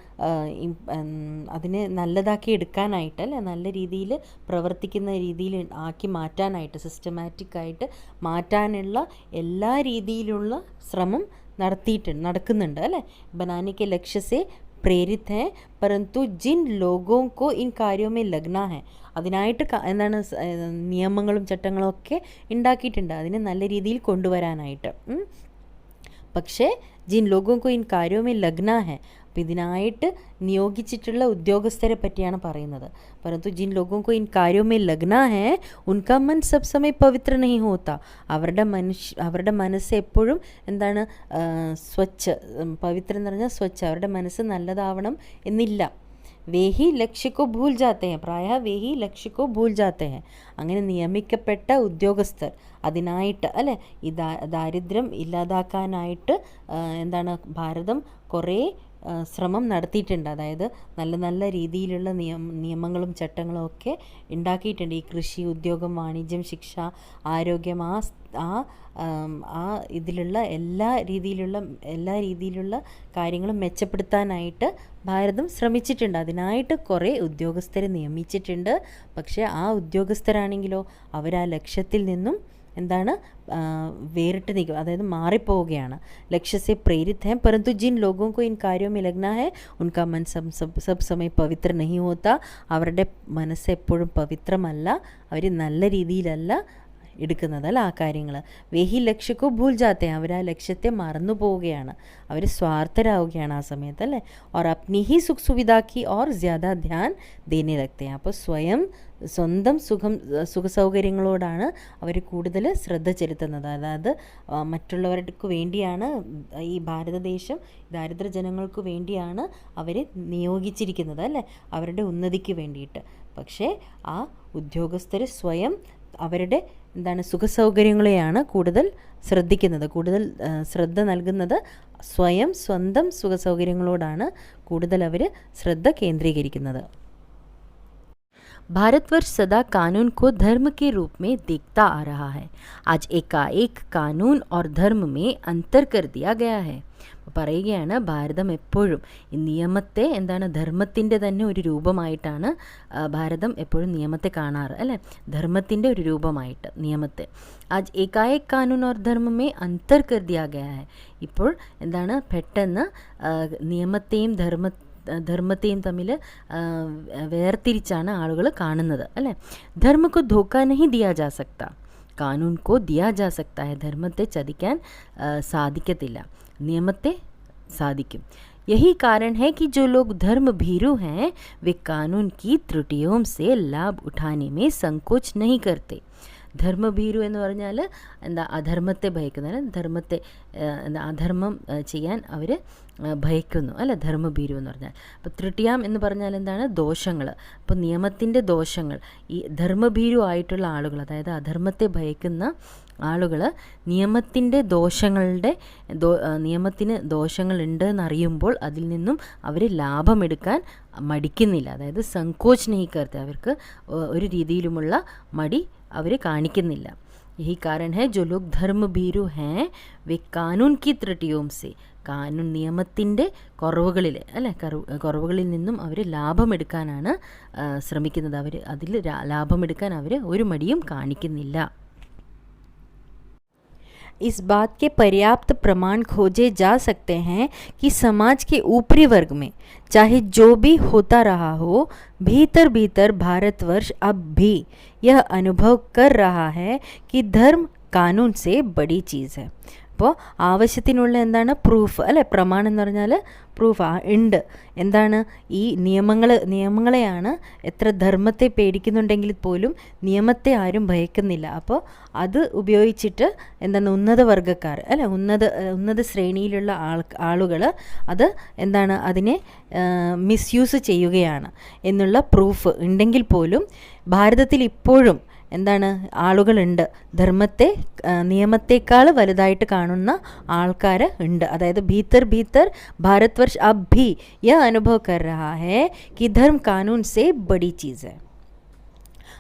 അതിനെ നല്ലതാക്കി എടുക്കാനായിട്ട് അല്ലേ, നല്ല രീതിയിൽ പ്രവർത്തിക്കുന്ന രീതിയിൽ ആക്കി മാറ്റാനായിട്ട്, സിസ്റ്റമാറ്റിക്കായിട്ട് മാറ്റാനുള്ള എല്ലാ രീതിയിലുള്ള ശ്രമം നടക്കുന്നുണ്ട് അല്ലേ. ബനാനേക്ക് ലക്ഷ്യസെ प्रेरित हैं, परंतु जिन लोगों को इन कार्यों में लगना है, അതിനായിട്ട് എന്താണ് നിയമങ്ങളും ചട്ടങ്ങളും ഒക്കെ ഉണ്ടാക്കിയിട്ടുണ്ട് അതിനെ നല്ല രീതിയിൽ കൊണ്ടുവരാനായിട്ട്. പക്ഷേ ജിൻ ലോഗോं को इन कार्यों में लगना है, അപ്പം ഇതിനായിട്ട് നിയോഗിച്ചിട്ടുള്ള ഉദ്യോഗസ്ഥരെ പറ്റിയാണ് പറയുന്നത്. परंतु जिन लोगों को इन कार्यों में लगना है उनका मन सब समय पवित्र नहीं होता, അവരുടെ മനസ്സ് എപ്പോഴും എന്താണ് പവിത്രം എന്ന് പറഞ്ഞാൽ സ്വച്ഛ, അവരുടെ മനസ്സ് നല്ലതാവണം എന്നില്ല. വേഹി ലക്ഷ്യക്കോ ഭൂൽ ജാത്തെ ഹെ, പ്രായ വേഹി ലക്ഷ്യക്കോ ഭൂൽ ജാത്തെ ഹെ, അങ്ങനെ നിയമിക്കപ്പെട്ട ഉദ്യോഗസ്ഥർ അതിനായിട്ട് അല്ലേ, ഈ ദാരിദ്ര്യം ഇല്ലാതാക്കാനായിട്ട് എന്താണ് ഭാരതം കുറേ ശ്രമം നടത്തിയിട്ടുണ്ട്. അതായത് നല്ല നല്ല രീതിയിലുള്ള നിയമങ്ങളും ചട്ടങ്ങളും ഒക്കെ ഉണ്ടാക്കിയിട്ടുണ്ട്. ഈ കൃഷി, ഉദ്യോഗം, വാണിജ്യം, ശിക്ഷ, ആരോഗ്യം, ആ ഇതിലുള്ള എല്ലാ രീതിയിലുള്ള കാര്യങ്ങളും മെച്ചപ്പെടുത്താനായിട്ട് ഭാരതം ശ്രമിച്ചിട്ടുണ്ട്. അതിനായിട്ട് കുറേ ഉദ്യോഗസ്ഥരെ നിയമിച്ചിട്ടുണ്ട്. പക്ഷേ ആ ഉദ്യോഗസ്ഥരാണെങ്കിലോ അവർ ആ ലക്ഷ്യത്തിൽ നിന്നും എന്താണ് വേറിട്ട് നിൽക്കും, അതായത് മാറിപ്പോവുകയാണ്. ലക്ഷ്യ से प्रेरित हैं, परंतु जिन लोगों को इन कार्यों में लगना है उनका मन सब समय पवित्र नहीं होता, അവരുടെ മനസ്സ് എപ്പോഴും പവിത്രമല്ല, അവർ നല്ല രീതിയിലല്ല എടുക്കുന്നത് അല്ല ആ കാര്യങ്ങൾ. വേഹി ലക്ഷ്യക്കോ ഭൂൽ ജാത്തെ, അവർ ആ ലക്ഷ്യത്തെ മറന്നു പോവുകയാണ്, അവർ സ്വാർത്ഥരാവുകയാണ് ആ സമയത്ത് അല്ലേ. ഓർ അപ്നി ഹി സുഖ സുവിധാക്കി ഓർ ജ്യാദാ ധ്യാൻ ദേനെ ലഗ്തെ. അപ്പോൾ സ്വന്തം സുഖസൗകര്യങ്ങളോടാണ് അവർ കൂടുതൽ ശ്രദ്ധ ചെലുത്തുന്നത്. അതായത് മറ്റുള്ളവർക്ക് വേണ്ടിയാണ് ഈ ഭാരതദേശം ദാരിദ്ര്യ ജനങ്ങൾക്ക് വേണ്ടിയാണ് അവരെ നിയോഗിച്ചിരിക്കുന്നത് അല്ലേ, അവരുടെ ഉന്നതിക്ക് വേണ്ടിയിട്ട്. പക്ഷേ ആ ഉദ്യോഗസ്ഥർ സ്വയം അവരുടെ സുഖസൗകര്യങ്ങളെയാണ് കൂടുതൽ ശ്രദ്ധിക്കുന്നത്, കൂടുതൽ ശ്രദ്ധ നൽകുന്നത് സ്വന്തം സുഖസൗകര്യങ്ങളോടാണ് കൂടുതൽ അവർ ശ്രദ്ധ കേന്ദ്രീകരിക്കുന്നത്. भारतवर्ष सदा कानून को धर्म के रूप में देखता आ रहा है. आज एकाएक कानून और धर्म में अंतर कर दिया गया है. പറയുകയാണ് ഭാരതം എപ്പോഴും ഈ നിയമത്തെ ധർമ്മത്തിൻ്റെ തന്നെ ഒരു രൂപമായിട്ടാണ് ഭാരതം എപ്പോഴും നിയമത്തെ കാണാറ് അല്ലേ, ധർമ്മത്തിൻ്റെ ഒരു രൂപമായിട്ട് നിയമത്തെ. ആജ് ഏകായക് കാനൂൻ ഓർ ധർമ്മമേ അന്തർ കർ ദിയാ ഗയാ ഹൈ. ഇപ്പോൾ പെട്ടെന്ന് നിയമത്തെയും ധർമ്മത്തെയും തമ്മിൽ വേർതിരിച്ചാണ് ആളുകൾ കാണുന്നത് അല്ലേ. ധർമ്മക്കോ ധോക്കാ നഹി ദിയാ ജാ സക്താ, കാനൂൻ കോ ദിയാ ജാ സക്താ ഹൈ. ധർമ്മത്തെ ചതിക്കാൻ സാധിക്കത്തില്ല, നിയമത്തെ സാധിക്കും. यही कारण है कि जो लोग धर्म भीरू हैं वे कानून की त्रुटियों से लाभ उठाने में संकोच नहीं करते. ധർമ്മഭീരു എന്ന് പറഞ്ഞാൽ അധർമ്മത്തെ ഭയക്കുന്ന, ധർമ്മത്തെ അധർമ്മം ചെയ്യാൻ അവർ ഭയക്കുന്നു അല്ല, ധർമ്മഭീരു എന്ന് പറഞ്ഞാൽ. അപ്പോൾ ത്രിട്ടിയാം എന്ന് പറഞ്ഞാൽ എന്താണ്, ദോഷങ്ങൾ. അപ്പോൾ നിയമത്തിൻ്റെ ദോഷങ്ങൾ, ഈ ധർമ്മഭീരു ആയിട്ടുള്ള ആളുകൾ, അതായത് അധർമ്മത്തെ ഭയക്കുന്ന ആളുകൾ നിയമത്തിൻ്റെ നിയമത്തിന് ദോഷങ്ങളുണ്ട് എന്നറിയുമ്പോൾ അതിൽ നിന്നും അവർ ലാഭമെടുക്കാൻ മടിക്കുന്നില്ല. അതായത് സങ്കോച്ച് നഹി കർത്തെ, അവർക്ക് ഒരു രീതിയിലുമുള്ള മടി അവർ കാണിക്കുന്നില്ല. यही कारण है जो लोग धर्म भीरू हैं वे कानून की त्रुटियों से, കാനൂൻ നിയമത്തിൻ്റെ കുറവുകളിൽ നിന്നും അവർ ലാഭമെടുക്കാനാണ് ശ്രമിക്കുന്നത്. അവർ അതിൽ ലാഭമെടുക്കാൻ അവർ ഒരു മടിയും കാണിക്കുന്നില്ല. इस बात के पर्याप्त प्रमाण खोजे जा सकते हैं कि समाज के ऊपरी वर्ग में चाहे जो भी होता रहा हो, भीतर भीतर भारतवर्ष अब भी यह अनुभव कर रहा है कि धर्म कानून से बड़ी चीज़ है. അപ്പോൾ ആവശ്യത്തിനുള്ള പ്രൂഫ് അല്ലേ, പ്രമാണം എന്ന് പറഞ്ഞാൽ പ്രൂഫ് ഉണ്ട്. ഈ നിയമങ്ങളെയാണ്, എത്ര ധർമ്മത്തെ പേടിക്കുന്നുണ്ടെങ്കിൽ പോലും നിയമത്തെ ആരും ഭയക്കുന്നില്ല. അപ്പോൾ അത് ഉപയോഗിച്ചിട്ട് ഉന്നത വർഗ്ഗക്കാർ അല്ലെ, ഉന്നത ശ്രേണിയിലുള്ള ആളുകൾ അത് അതിനെ മിസ്യൂസ് ചെയ്യുകയാണ് എന്നുള്ള പ്രൂഫ് ഉണ്ടെങ്കിൽ പോലും ഭാരതത്തിൽ ഇപ്പോഴും ആളുകളുണ്ട്, ധർമ്മത്തെ നിയമത്തെക്കാൾ വലുതായിട്ട് കാണുന്ന ആൾക്കാർ ഉണ്ട്. അതായത് ഭീതർ ഭാരതവർഷ് അബ് ഭി യഹ് അനുഭവ് കർ രഹാ ഹൈ कि धर्म कानून से बड़ी चीज़ है.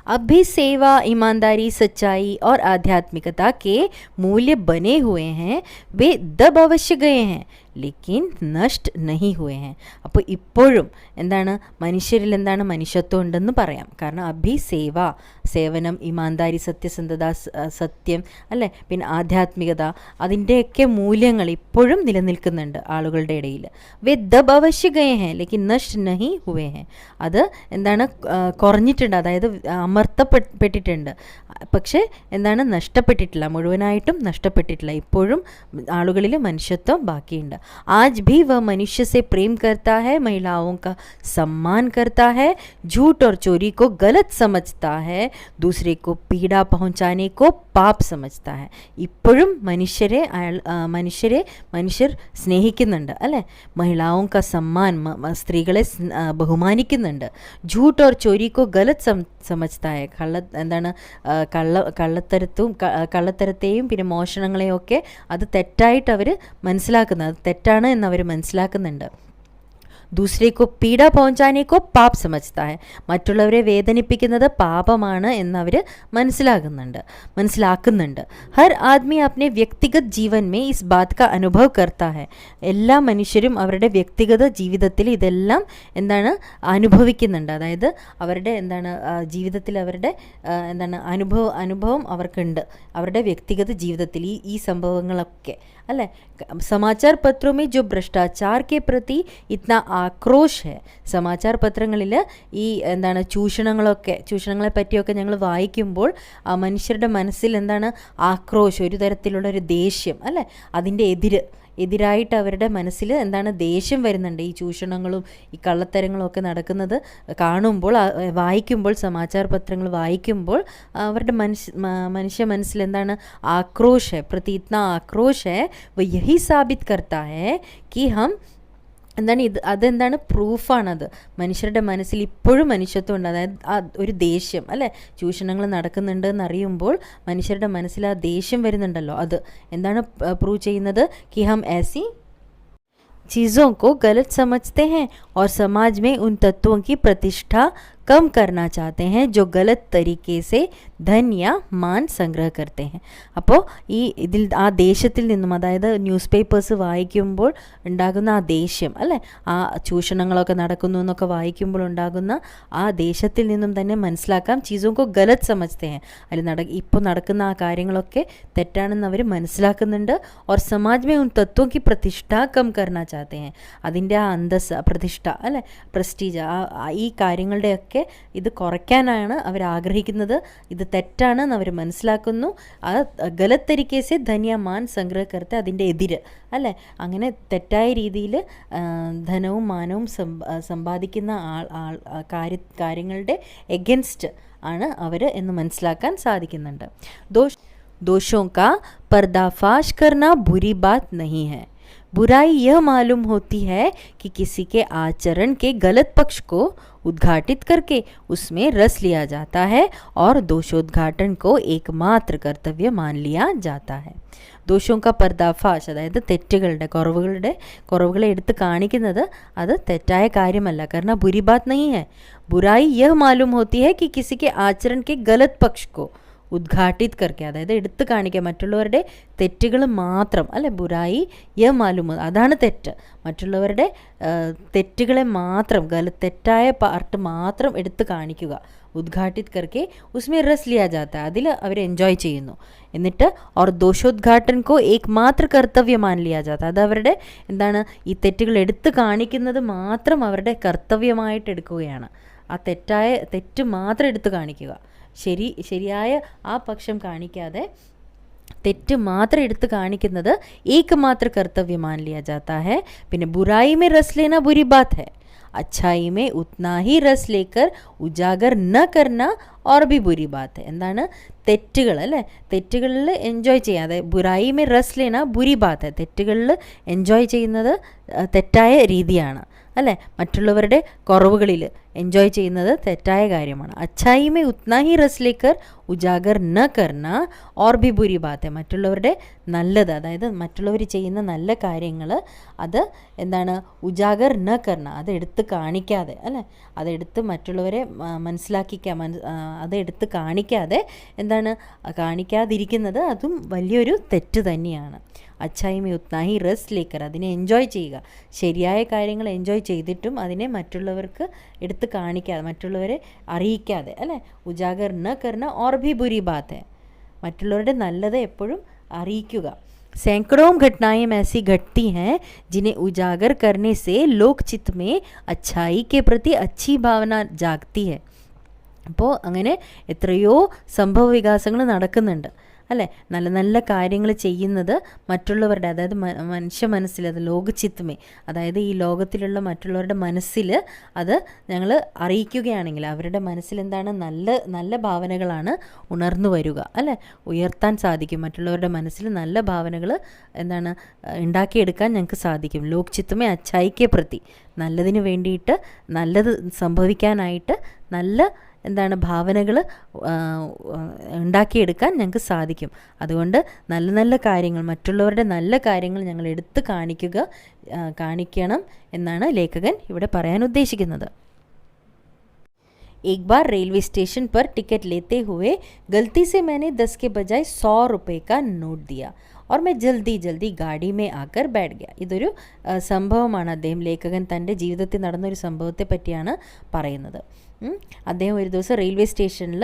अब भी सेवा, ईमानदारी, सच्चाई और आध्यात्मिकता के मूल्य बने हुए हैं. वे दब अवश्य गए हैं लेकिन नष्ट नहीं हुए हैं. അപ്പോൾ ഇപ്പോഴും മനുഷ്യരിൽ മനുഷ്യത്വം ഉണ്ടെന്ന് പറയാം. കാരണം അഭി സേവനം, ഇമാൻദാരി, സത്യസന്ധത, സത്യം അല്ലേ, പിന്നെ ആധ്യാത്മികത, അതിൻ്റെയൊക്കെ മൂല്യങ്ങൾ ഇപ്പോഴും നിലനിൽക്കുന്നുണ്ട് ആളുകളുടെ ഇടയിൽ. വേ ദബ് അവശ്യ ഗയേ ഹേ ലേക്കിൻ നഷ്ട് നഹി ഹുവേ ഹേ. അത് കുറഞ്ഞിട്ടുണ്ട്, അതായത് അമർത്തപ്പെട്ടിട്ടുണ്ട്, പക്ഷേ നഷ്ടപ്പെട്ടിട്ടില്ല, മുഴുവനായിട്ടും നഷ്ടപ്പെട്ടിട്ടില്ല. ഇപ്പോഴും ആളുകളിൽ മനുഷ്യത്വം ബാക്കിയുണ്ട്. आज भी वह मनुष्य से प्रेम करता है, महिलाओं का सम्मान करता है, झूठ और चोरी को गलत समझता है, दूसरे को पीड़ा पहुंचाने को पाप समझता है. ഇപ്പോഴും മനുഷ്യർ സ്നേഹിക്കുന്നുണ്ട് അല്ലേ, മഹിളാവും ക സമ്മാൻ, സ്ത്രീകളെ ബഹുമാനിക്കുന്നുണ്ട്. झूठ और चोरी को गलत समझता है, കള്ളത്തരത്തെയും പിന്നെ മോഷണങ്ങളെയും ഒക്കെ അത് തെറ്റായിട്ട് അവർ മനസ്സിലാക്കുന്നത്, അത് തെറ്റാണ് എന്നവർ മനസ്സിലാക്കുന്നുണ്ട്. दूसरे को पीड़ा पहुंचाने को पाप समझता है, മറ്റുള്ളവരെ വേദനിപ്പിക്കുന്നത് പാപമാണ് എന്നവർ മനസ്സിലാക്കുന്നുണ്ട്. हर आदमी अपने व्यक्तिगत जीवन में इस बात का अनुभव करता है. എല്ലാ മനുഷ്യരും അവരുടെ വ്യക്തിഗത ജീവിതത്തിൽ ഇതെല്ലാം അനുഭവിക്കുന്നുണ്ട്. അതായത് അവരുടെ ജീവിതത്തിൽ അവരുടെ അനുഭവം അവർക്കുണ്ട്, അവരുടെ വ്യക്തിഗത ജീവിതത്തിൽ ഈ സംഭവങ്ങളൊക്കെ അല്ലേ. समाचार पत्रों में जो भ्रष्टाचार के प्रति इतना ആക്രോശ് ഹെ. സമാചാർ പത്രങ്ങളിൽ ഈ എന്താണ് ചൂഷണങ്ങളെ പറ്റിയൊക്കെ ഞങ്ങൾ വായിക്കുമ്പോൾ മനുഷ്യരുടെ മനസ്സിൽ എന്താണ് ആക്രോശ്, ഒരു തരത്തിലുള്ള ഒരു ദേഷ്യം അല്ലേ, അതിൻ്റെ എതിരായിട്ട് അവരുടെ മനസ്സിൽ എന്താണ് ദേഷ്യം വരുന്നുണ്ട്. ഈ ചൂഷണങ്ങളും ഈ കള്ളത്തരങ്ങളും ഒക്കെ നടക്കുന്നത് കാണുമ്പോൾ, വായിക്കുമ്പോൾ, സമാചാർ പത്രങ്ങൾ വായിക്കുമ്പോൾ അവരുടെ മനുഷ്യ മനസ്സിൽ എന്താണ് ആക്രോശ് ഹെ, പ്രതി ഇത്ന ആക്രോശ് ഹെ വ യഹി സാബിത് കർത്താ ഹെ കി ഹം എന്താണ് അതെന്താണ് പ്രൂഫാണത്. മനുഷ്യരുടെ മനസ്സിൽ ഇപ്പോഴും മനുഷ്യത്വം ഉണ്ട്, അതായത് ഒരു ദേഷ്യം അല്ലേ, ചൂഷണങ്ങൾ നടക്കുന്നുണ്ട് എന്നറിയുമ്പോൾ മനുഷ്യരുടെ മനസ്സിൽ ആ ദേഷ്യം വരുന്നുണ്ടല്ലോ, അത് എന്താണ് പ്രൂവ് ചെയ്യുന്നത്? കി ഹം ऐसी चीज़ों को गलत समझते हैं और समाज में उन तत्वों की प्रतिष्ठा कम करना चाहते हैं जो गलत तरीके से ധൻ യാ മാൻ സംഗ്രഹ करते हैं. അപ്പോൾ ഇതിൽ ആ ദേഷ്യത്തിൽ നിന്നും, അതായത് ന്യൂസ് പേപ്പേഴ്സ് വായിക്കുമ്പോൾ ഉണ്ടാകുന്ന ആ ദേഷ്യം അല്ലേ, ആ ചൂഷണങ്ങളൊക്കെ നടക്കുന്നു എന്നൊക്കെ വായിക്കുമ്പോൾ ഉണ്ടാകുന്ന ആ ദേഷ്യത്തിൽ നിന്നും തന്നെ മനസ്സിലാക്കാം ചീസോങ്കോ ഗലത് സമജ്തേ ഹെ, അതിൽ ഇപ്പോൾ നടക്കുന്ന ആ കാര്യങ്ങളൊക്കെ തെറ്റാണെന്ന് അവർ മനസ്സിലാക്കുന്നുണ്ട്. ഓർ സമാജ് മേ ഉൻ തത്വം കി പ്രതിഷ്ഠ കം കർണ ചാഹത്തെ ഹെ, അതിൻ്റെ ആ അന്തസ്, പ്രതിഷ്ഠ അല്ലേ, പ്രസ്റ്റീജ്, ഈ കാര്യങ്ങളുടെയൊക്കെ ഇത് കുറയ്ക്കാനാണ് അവർ ആഗ്രഹിക്കുന്നത്. ഇത് തെറ്റാണെന്ന് അവർ മനസ്സിലാക്കുന്നു. ആ ഗലത് തരീക്കേസെ ധന്യ മാൻ സംഗ്രഹ കർത്തെ, അതിൻ്റെ എതിര് അല്ലേ, അങ്ങനെ തെറ്റായ രീതിയിൽ ധനവും മാനവും സമ്പാദിക്കുന്ന കാര്യങ്ങളുടെ എഗൻസ്റ്റ് ആണ് അവർ എന്ന് മനസ്സിലാക്കാൻ സാധിക്കുന്നുണ്ട്. दोषों का पर्दाफाश करना बुरी बात नहीं है. बुराई यह मालूम होती है कि किसी के आचरण के गलत पक्ष को उद्घाटित करके उसमें रस लिया जाता है और दोषोद्घाटन को एकमात्र कर्तव्य मान लिया जाता है. ദോഷവും ക പർദാഫാഷ്, അതായത് തെറ്റുകളുടെ കുറവുകളെ എടുത്ത് കാണിക്കുന്നത് അത് തെറ്റായ കാര്യമല്ല. കാരണം ബുരി ബാത് നഹീ ഹൈ, ബുരായി യഹ് മാലൂം ഹോത്തി ഹൈ കി കിസി കെ ആചരൺ കെ ഗലത് പക്ഷ് കോ ഉദ്ഘാട്ടിത് കർക്കെ, അതായത് എടുത്ത് കാണിക്കുക, മറ്റുള്ളവരുടെ തെറ്റുകൾ മാത്രം അല്ലെ, ബുരായി യ മാലൂം, അതാണ് തെറ്റ്, മറ്റുള്ളവരുടെ തെറ്റുകളെ മാത്രം, തെറ്റായ പാർട്ട് മാത്രം എടുത്ത് കാണിക്കുക. ഉദ്ഘാട്ടിത് കർക്കെ ഉസ്മേ റസ് ലിയാ ജാത്ത, അതിൽ അവർ എൻജോയ് ചെയ്യുന്നു. എന്നിട്ട് ഓർ ദോഷോദ്ഘാടൻ കോ ഏക് മാത്ര കർത്തവ്യ മാൻ ലിയാ ജാത്ത, അത് അവരുടെ എന്താണ്, ഈ തെറ്റുകൾ എടുത്ത് കാണിക്കുന്നത് മാത്രം അവരുടെ കർത്തവ്യമായിട്ട് എടുക്കുകയാണ്. ആ തെറ്റ് മാത്രം എടുത്ത് കാണിക്കുക, ശരിയായ ആ പക്ഷം കാണിക്കാതെ തെറ്റ് മാത്രം എടുത്ത് കാണിക്കുന്നത് ഏക് മാത്ര കർത്തവ്യ മാൻ ലിയാ ജാത്താ ഹെ. പിന്നെ ബുറായി may Rus ലേന ബുരി Baat he, അച്ഛായി may ഉത്നാ he Rus Laker ഉജാഗർ ന കർന ഓർ ബി ബുരി ബാത് ഹെ. എന്താണ് തെറ്റുകൾ അല്ലേ, തെറ്റുകളിൽ എൻജോയ് ചെയ്യാതെ, ബുറായി മേ റസ് ലേന ബുരി ബാത് ഹെ, തെറ്റുകളിൽ എൻജോയ് ചെയ്യുന്നത് തെറ്റായ രീതിയാണ് അല്ലേ, മറ്റുള്ളവരുടെ കുറവുകളിൽ എൻജോയ് ചെയ്യുന്നത് തെറ്റായ കാര്യമാണ്. അച്ഛായി മേ ഉത്നാ ഹി റസ് ലേക്കർ ഉജാഗർ ന കർന ഓർ ബി ബുരി ബാത്ത്, മറ്റുള്ളവരുടെ നല്ലത്, അതായത് മറ്റുള്ളവർ ചെയ്യുന്ന നല്ല കാര്യങ്ങൾ അത് എന്താണ്, ഉജാഗർ ന കർന, അതെടുത്ത് കാണിക്കാതെ അല്ലേ, അതെടുത്ത് മറ്റുള്ളവരെ അതെടുത്ത് കാണിക്കാതെ എന്താണ്, കാണിക്കാതിരിക്കുന്നത് അതും വലിയൊരു തെറ്റ് തന്നെയാണ്. അച്ഛായി മേ ഉത്നാ ഹി റസ് ലേക്കർ, അതിനെ എൻജോയ് ചെയ്യുക, ശരിയായ കാര്യങ്ങൾ എൻജോയ് ചെയ്തിട്ടും അതിനെ മറ്റുള്ളവർക്ക് എടുത്ത് കാണിക്കാതെ, മറ്റുള്ളവരെ അറിയിക്കാതെ അല്ലേ, ഉജാഗർ ന കർന ഓർ ഭി ബുരി ബാത് ഹെ, മറ്റുള്ളവരുടെ നല്ലത് എപ്പോഴും അറിയിക്കുക. सैकड़ों घटनाएं ऐसी घटती हैं जिन्हें उजागर करने से लोक चित्त में अच्छाई के प्रति अच्छी भावना जागती है. അപ്പോൾ അങ്ങനെ എത്രയോ സംഭവ വികാസങ്ങൾ നടക്കുന്നുണ്ട് അല്ലേ, നല്ല നല്ല കാര്യങ്ങൾ ചെയ്യുന്നത് മറ്റുള്ളവരുടെ, അതായത് മനുഷ്യ മനസ്സിൽ, അത് ലോകചിത്മേ, അതായത് ഈ ലോകത്തിലുള്ള മറ്റുള്ളവരുടെ മനസ്സിൽ അത് ഞങ്ങൾ അറിയിക്കുകയാണെങ്കിൽ അവരുടെ മനസ്സിൽ എന്താണ്, നല്ല ഭാവനകളാണ് ഉണർന്നു വരിക അല്ലേ, ഉയർത്താൻ സാധിക്കും. മറ്റുള്ളവരുടെ മനസ്സിൽ നല്ല ഭാവനകൾ എന്താണ് ഉണ്ടാക്കിയെടുക്കാൻ ഞങ്ങൾക്ക് സാധിക്കും. ലോകചിത്മേ അച്ഛായിക്കെ പ്രതി, നല്ലതിന് വേണ്ടിയിട്ട്, നല്ലത് സംഭവിക്കാനായിട്ട് നല്ല എന്താണ് ഭാവനകൾ ഉണ്ടാക്കിയെടുക്കാൻ ഞങ്ങൾക്ക് സാധിക്കും. അതുകൊണ്ട് നല്ല നല്ല കാര്യങ്ങൾ, മറ്റുള്ളവരുടെ നല്ല കാര്യങ്ങൾ ഞങ്ങൾ എടുത്ത് കാണിക്കണം എന്നാണ് ലേഖകൻ ഇവിടെ പറയാൻ ഉദ്ദേശിക്കുന്നത്. एक बार रेलवे स्टेशन पर टिकट लेते हुए गलती से मैंने 10 के बजाय 100 रुपये का नोट दिया और मैं जल्दी गाड़ी में आकर बैठ गया. ഇതൊരു സംഭവമാണ്, ലേഖകൻ തൻ്റെ ജീവിതത്തിൽ നടന്നൊരു സംഭവത്തെ പറ്റിയാണ് പറയുന്നത്. അദ്ദേഹം ഒരു ദിവസം റെയിൽവേ സ്റ്റേഷനിൽ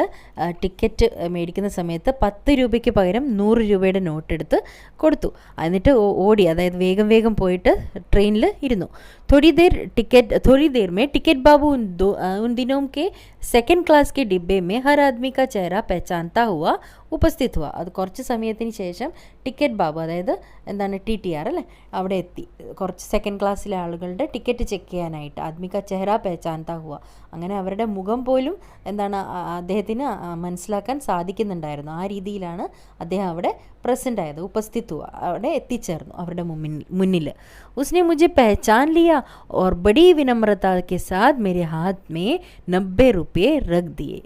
ടിക്കറ്റ് മേടിക്കുന്ന സമയത്ത് 10 രൂപയ്ക്ക് പകരം 100 രൂപയുടെ നോട്ട് എടുത്ത് കൊടുത്തു. എന്നിട്ട് ഓടി, അതായത് വേഗം വേഗം പോയിട്ട് ട്രെയിനിൽ ഇരുന്നു. थोड़ी देर में टिकट बाबू उन दिनों के second class K ഡിബ്ബെ may Har Aadmi കാ ചെഹറ പഹചാൻതാ ഹുവ ഉപസ്ഥിത് ഹുവ. അത് കുറച്ച് സമയത്തിന് ശേഷം ടിക്കറ്റ് ബാബു, അതായത് എന്താണ് TTR അല്ലേ, അവിടെ എത്തി. കുറച്ച് സെക്കൻഡ് ക്ലാസ്സിലെ ആളുകളുടെ ടിക്കറ്റ് ചെക്ക് ചെയ്യാനായിട്ട്. ആദ്മി കാ ചെഹറ പഹചാൻതാ ഹുവ, അങ്ങനെ അവരുടെ മുഖം പോലും എന്താണ് അദ്ദേഹത്തിന് മനസ്സിലാക്കാൻ സാധിക്കുന്നുണ്ടായിരുന്നു. ആ രീതിയിലാണ് അദ്ദേഹം അവിടെ പ്രസൻ്റ് ആയത്, ഉപസ്ഥിത് ഹുവ, അവിടെ എത്തിച്ചേർന്നു അവരുടെ മുന്നിൽ. ഉസ്നെ മുझे पहचान लिया और बड़ी विनम्रता के साथ मेरे हाथ में 90 रुपये रख दिए.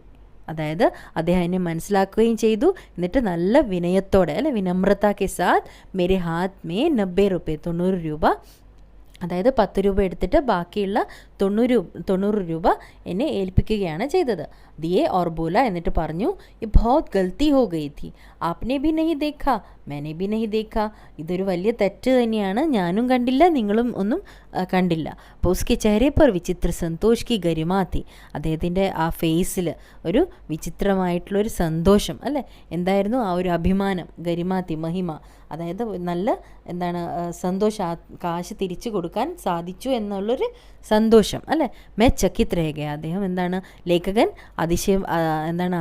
അതായത് അദ്ദേഹം എന്നെ മനസ്സിലാക്കുകയും ചെയ്തു. എന്നിട്ട് നല്ല വിനയത്തോടെ, അല്ലെ, വിനമ്രത കെ സാത്ത് മേരെ ഹാത്ത് മേ 90 रुपये 90 രൂപ, അതായത് 10 രൂപ എടുത്തിട്ട് ബാക്കിയുള്ള 90 രൂപ എന്നെ ഏൽപ്പിക്കുകയാണ് ചെയ്തത്. ദിയേ ഓർ ബോല, എന്നിട്ട് പറഞ്ഞു, യേ ബഹുത് ഗൽത്തി ഹോ ഗയി ഥി, ആപ്നെ ഭി നഹി ദേഖാ मैंने भी नहीं देखा, ഇതൊരു വലിയ തെറ്റ് തന്നെയാണ്, ഞാനും കണ്ടില്ല നിങ്ങളും ഒന്നും കണ്ടില്ല. അപ്പോൾ ഉസ്കെ ചെഹരെ പർ വിചിത്ര സന്തോഷ് കി ഗരിമാ തി, അദ്ദേഹത്തിൻ്റെ ആ ഫേസിൽ ഒരു വിചിത്രമായിട്ടുള്ളൊരു സന്തോഷം, അല്ലേ, എന്തായിരുന്നു ആ ഒരു അഭിമാനം, ഗരിമാത്തി, മഹിമ, അതായത് നല്ല എന്താണ് സന്തോഷം, കാശ് തിരിച്ചു കൊടുക്കാൻ സാധിച്ചു എന്നുള്ളൊരു സന്തോഷം, അല്ലേ. മേ ചക്കിത് രഹ ഗയ, അദ്ദേഹം എന്താണ്, ലേഖകൻ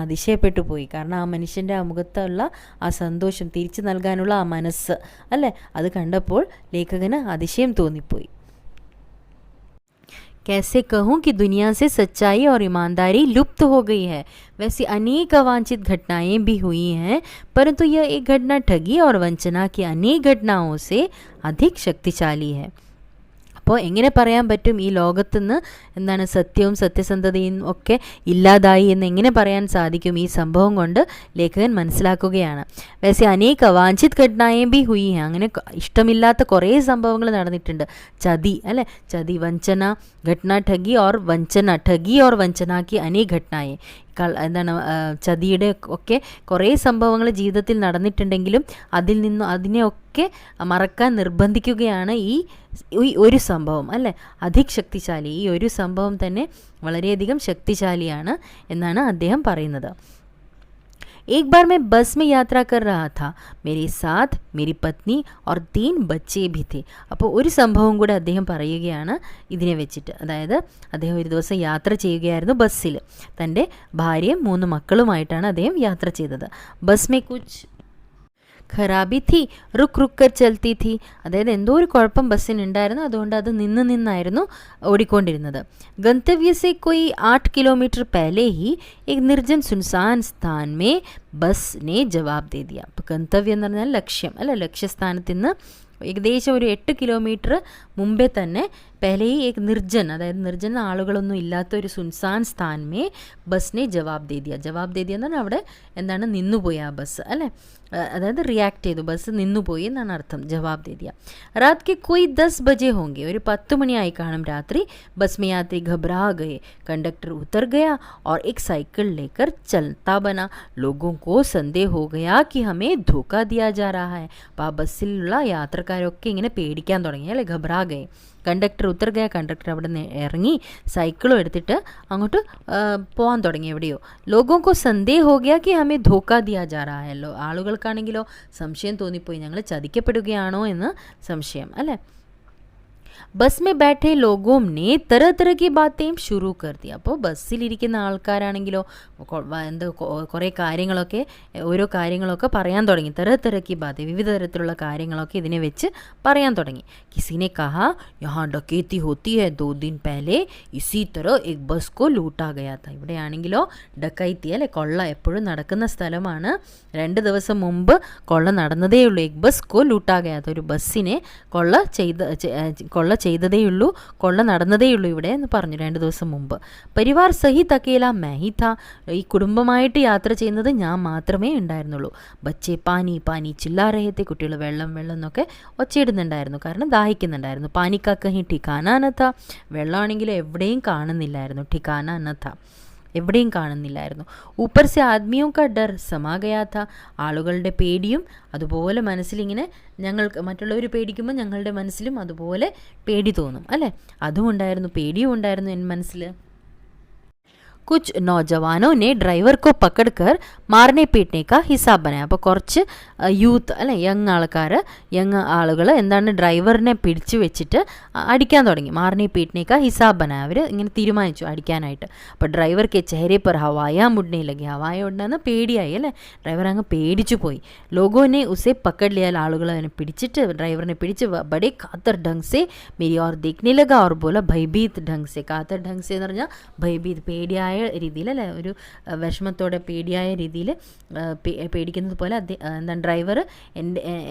അതിശയപ്പെട്ടു പോയി. കാരണം ആ മനുഷ്യൻ്റെ ആ മുഖത്തുള്ള ആ സന്തോഷം, തിരിച്ചു നൽകാനുള്ള ആ മനസ്സ്, അല്ലേ, അത് കണ്ടപ്പോൾ ലേഖകന് അതിശയം തോന്നിപ്പോയി. कैसे कहूँ कि दुनिया से सच्चाई और ईमानदारी लुप्त हो गई है. वैसी अनेक अवांछित घटनाएं भी हुई हैं, परंतु यह एक घटना ठगी और वंचना की अनेक घटनाओं से अधिक शक्तिशाली है. അപ്പോൾ എങ്ങനെ പറയാൻ പറ്റും ഈ ലോകത്തുനിന്ന് എന്താണ് സത്യവും സത്യസന്ധതയും ഒക്കെ ഇല്ലാതായി എന്ന് എങ്ങനെ പറയാൻ സാധിക്കും? ഈ സംഭവം കൊണ്ട് ലേഖകൻ മനസ്സിലാക്കുകയാണ്. വൈസെ അനേക അവാഞ്ചിത് ഘടനായും ബി ഹുയി ഹെ, അങ്ങനെ ഇഷ്ടമില്ലാത്ത കുറേ സംഭവങ്ങൾ നടന്നിട്ടുണ്ട്. ചതി, അല്ലേ, ചതി, വഞ്ചന, ഘടന ठगी और वंचना की अनेक घटनाएं, എന്താണ് ചതിയുടെ ഒക്കെ കുറേ സംഭവങ്ങൾ ജീവിതത്തിൽ നടന്നിട്ടുണ്ടെങ്കിലും അതിനെയൊക്കെ മറക്കാൻ നിർബന്ധിക്കുകയാണ് ഈ ഒരു സംഭവം, അല്ലേ, അധിക് ശക്തിശാലി. ഈ ഒരു സംഭവം തന്നെ വളരെയധികം ശക്തിശാലിയാണ് എന്നാണ് അദ്ദേഹം പറയുന്നത്. एक बार मैं बस में यात्रा कर रहा था, मेरे साथ मेरी पत्नी और 3 बच्चे भी थे. അപ്പോൾ ഒരു സംഭവം കൂടെ അദ്ദേഹം പറയുകയാണ് ഇതിനെ വെച്ചിട്ട്. അതായത് അദ്ദേഹം ഒരു ദിവസം യാത്ര ചെയ്യുകയായിരുന്നു ബസ്സിൽ. തൻ്റെ ഭാര്യയും 3 മക്കളുമായിട്ടാണ് അദ്ദേഹം യാത്ര ചെയ്തത്. ബസ് മേ കുച്ച് ഖരാബി ഥി റുക്ക് റുക്ക് കർ ചൽത്തി ഥി, അതായത് എന്തോ ഒരു കുഴപ്പം ബസ്സിനുണ്ടായിരുന്നു, അതുകൊണ്ട് അത് നിന്നായിരുന്നു ഓടിക്കൊണ്ടിരുന്നത്. ഗന്തവ്യ സെ കോയി 8 കിലോമീറ്റർ പഹലെ ഹി एक निर्जन सुनसान स्थान में बस ने जवाब दे दिया. അപ്പോൾ ഗന്തവ്യം എന്ന് പറഞ്ഞാൽ ലക്ഷ്യം, അല്ല, ലക്ഷ്യസ്ഥാനത്ത് നിന്ന് ഏകദേശം ഒരു 8 കിലോമീറ്റർ മുമ്പേ തന്നെ പഹലെ ഹി एक നിർജൻ, അതായത് നിർജന ആളുകളൊന്നും ഇല്ലാത്ത ഒരു സുൻസാൻ സ്ഥാൻ മേ ബസ്സിനെ ജവാബ് ദേ ദിയ. ജവാബ് ദേ ദിയ എന്ന് പറഞ്ഞാൽ അവിടെ എന്താണ് നിന്നുപോയി ആ ബസ്, അല്ലേ, അതായത് റിയാക്ട് ചെയ്തു, ബസ് നിന്നുപോയി എന്നാണ് അർത്ഥം. ജവാബ് ദേ ദിയ. രാത് കെ കോയി 10 ബജെ ഹോങ്കെ, ഒരു 10 മണിയായി കാണും രാത്രി. ബസ് മേ യാത്രി ഘബറാ ഗയെ, कंडक्टर उतर गया और एक साइकिल लेकर चलता बना. लोगों को संदेह हो गया कि हमें धोखा दिया जा रहा है. അപ്പോൾ ആ ബസ്സിലുള്ള യാത്രക്കാരൊക്കെ ഇങ്ങനെ പേടിക്കാൻ തുടങ്ങി, അല്ലേ, ഘബറാ ഗയെ. കണ്ടക്ടർ ഉത്തർ ഗയ, കണ്ടക്ടർ അവിടെ നിന്ന് ഇറങ്ങി സൈക്കിളും എടുത്തിട്ട് അങ്ങോട്ട് പോകാൻ തുടങ്ങി എവിടെയോ. ലോഗോങ്കോ സന്ദേഹ ഹോ ഗയ കി ഹമേ ധോക്കാ ദിയാ ജാ രഹാ ഹൈ. ആളുകൾക്കാണെങ്കിലോ സംശയം തോന്നിപ്പോയി, ഞങ്ങൾ ചതിക്കപ്പെടുകയാണോ എന്ന് സംശയം, അല്ലേ. ബസ് മേ ബാഠെ ലോഗോം നെ തര തര കി ബാത്തേം ശുരു കർ ദിയ. അപ്പോൾ ബസ്സിലിരിക്കുന്ന ആൾക്കാരാണെങ്കിലോ കുറേ കാര്യങ്ങളൊക്കെ, ഓരോ കാര്യങ്ങളൊക്കെ പറയാൻ തുടങ്ങി. തര തര കി ബാത്തെ, വിവിധ തരത്തിലുള്ള കാര്യങ്ങളൊക്കെ ഇതിനെ വെച്ച് പറയാൻ തുടങ്ങി. കിസിനെ കഹാ യഹാ ഡക്കേത്തി ഹോത്തി ഹൈ, 2 दिन पहले इसी तरह एक बस को लूटा गया था. ഇവിടെയാണെങ്കിലോ ഡക്കൈത്തി, അല്ലെ, കൊള്ള എപ്പോഴും നടക്കുന്ന സ്ഥലമാണ്. 2 ദിവസം മുമ്പ് കൊള്ള നടന്നതേയുള്ളൂ. एक बस को लूटा गया था, ഒരു ബസ്സിനെ കൊള്ള ചെയ്തതേയുള്ളൂ, കൊള്ള നടന്നതേയുള്ളൂ ഇവിടെ എന്ന് പറഞ്ഞു 2 ദിവസം മുമ്പ്. പരിവാർ സഹിത് അക്കേല മഹി ഥാ, ഈ കുടുംബമായിട്ട് യാത്ര ചെയ്യുന്നത് ഞാൻ മാത്രമേ ഉണ്ടായിരുന്നുള്ളൂ. ബച്ചെ പാനി പാനി ചില്ലാ രഹത്തെ, കുട്ടികൾ വെള്ളം വെള്ളം എന്നൊക്കെ ഒച്ചയിടുന്നുണ്ടായിരുന്നു, കാരണം ദാഹിക്കുന്നുണ്ടായിരുന്നു. പാനിക്കാ കഹി ഠിക്കാന അനഥ, വെള്ളമാണെങ്കിൽ എവിടെയും കാണുന്നില്ലായിരുന്നു. ഠിക്കാന അനഥ, എവിടെയും കാണുന്നില്ലായിരുന്നു. ഊപ്പർ സെ ആദ്മിയോ കാ ഡർ സമാഗയാഥ, ആളുകളുടെ പേടിയും അതുപോലെ മനസ്സിലിങ്ങനെ, ഞങ്ങൾക്ക് മറ്റുള്ളവർ പേടിക്കുമ്പോൾ ഞങ്ങളുടെ മനസ്സിലും അതുപോലെ പേടി തോന്നും, അല്ലേ, അതും ഉണ്ടായിരുന്നു, പേടിയും ഉണ്ടായിരുന്നു എൻ്റെ മനസ്സിൽ. कुछ नौजवानों ने ड्രൈവർ को पकड़कर मारने पीटने का हिसाब बनाया. അപ്പോൾ കുറച്ച് യൂത്ത് അല്ലെ യങ് ആളുകൾ എന്താണ് ഡ്രൈവറിനെ പിടിച്ചു വെച്ചിട്ട് അടിക്കാൻ തുടങ്ങി. മാർനെ പീട്നെ ഹിസാബ് ബനായ. അവർ ഇങ്ങനെ തീരുമാനിച്ചു അടിക്കാനായിട്ട്. അപ്പോൾ ഡ്രൈവർക്ക് ചെഹരെ पर हवाया मुड़ने लगी. हवाയ ഉണ്ടെന്ന് പേടിയായി അല്ലേ, ഡ്രൈവർ അങ്ങ് പേടിച്ചു പോയി. ലോഗോനെ ഉസെ പക്കഡ് ലിയാൽ, ആളുകൾ അവനെ പിടിച്ചിട്ട് ഡ്രൈവറിനെ പിടിച്ച് ബഡേ കാത്തർ ढंग से मेरी और देखने लगा और बोला भयभीत ढंग से. കാത്തർ ढंग से എന്ന് പറഞ്ഞാൽ ഭയഭീത്, പേടിയായ രീതിയിൽ അല്ലേ, ഒരു വിഷമത്തോടെ പേടിയായ രീതിയിൽ പേടിക്കുന്നത് പോലെ എന്താണ് ഡ്രൈവർ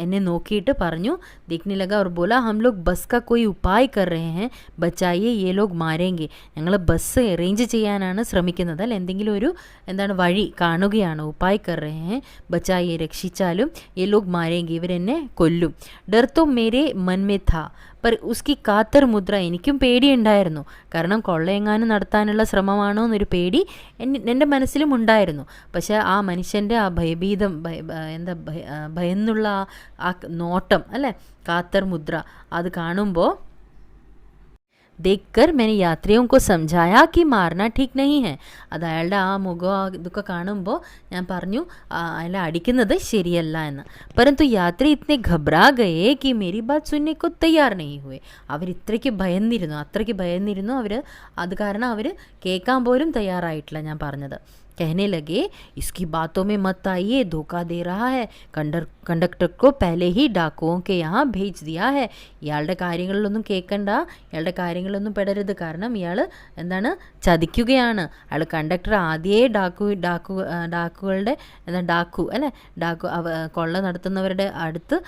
എന്നെ നോക്കിയിട്ട് പറഞ്ഞു. देखने लगा और बोला हम लोग बस का कोई उपाय कर रहे हैं, बचाइए ये लोग मारेंगे. ഞങ്ങൾ ബസ് അറേഞ്ച് ചെയ്യാനാണ് ശ്രമിക്കുന്നത് അല്ലേ, എന്തെങ്കിലും ഒരു എന്താണ് വഴി കാണുകയാണ്. ഉപായ് കർ രഹേ ഹെ, ബച്ചായിയെ രക്ഷിച്ചാലും ये लोग मारेंगे, ഇവരെന്നെ കൊല്ലും. ഡർ തോ മേരെ മൻ മേ था पर उसकी കാത്തർ മുദ്ര, എനിക്കും പേടിയുണ്ടായിരുന്നു. കാരണം കൊള്ളയെങ്ങാനും നടത്താനുള്ള ശ്രമമാണോ എന്നൊരു പേടി എൻ്റെ മനസ്സിലും ഉണ്ടായിരുന്നു. പക്ഷേ ആ മനുഷ്യൻ്റെ ആ ഭയഭീതം ഭയന്നുള്ള ആ നോട്ടം അല്ലേ, കാത്തർ മുദ്ര, അത് കാണുമ്പോൾ देखकर मैंने यात्रियों को समझाया कि मारना ठीक नहीं है. അത് അയാളുടെ ആ മുഖം ഇതൊക്കെ കാണുമ്പോൾ ഞാൻ പറഞ്ഞു അയാളെ അടിക്കുന്നത് ശരിയല്ല എന്ന്. परंतु यात्री इतने घबरा गए कि मेरी बात सुनने को तैयार नहीं हुए. അവർ അത്രയ്ക്ക് ഭയന്നിരുന്നു അവർ. അത് കാരണം അവർ കേൾക്കാൻ പോലും തയ്യാറായിട്ടില്ല ഞാൻ പറഞ്ഞത്. कहने लगे इसकी बातों में मत आइए, धोखा दे रहा है, कंडक्टर को पहले ही डाकुओं के यहाँ भेज दिया है. ഇയാളുടെ കാര്യങ്ങളിലൊന്നും കേൾക്കണ്ട, ഇയാളുടെ കാര്യങ്ങളിലൊന്നും പെടരുത്, കാരണം ഇയാൾ എന്താണ് ചതിക്കുകയാണ്. അയാൾ കണ്ടക്ടർ ആദ്യമേ ഡാക്കുകളുടെ ഡാക്കു അല്ലേ, കൊള്ള നടത്തുന്നവരുടെ അടുത്ത്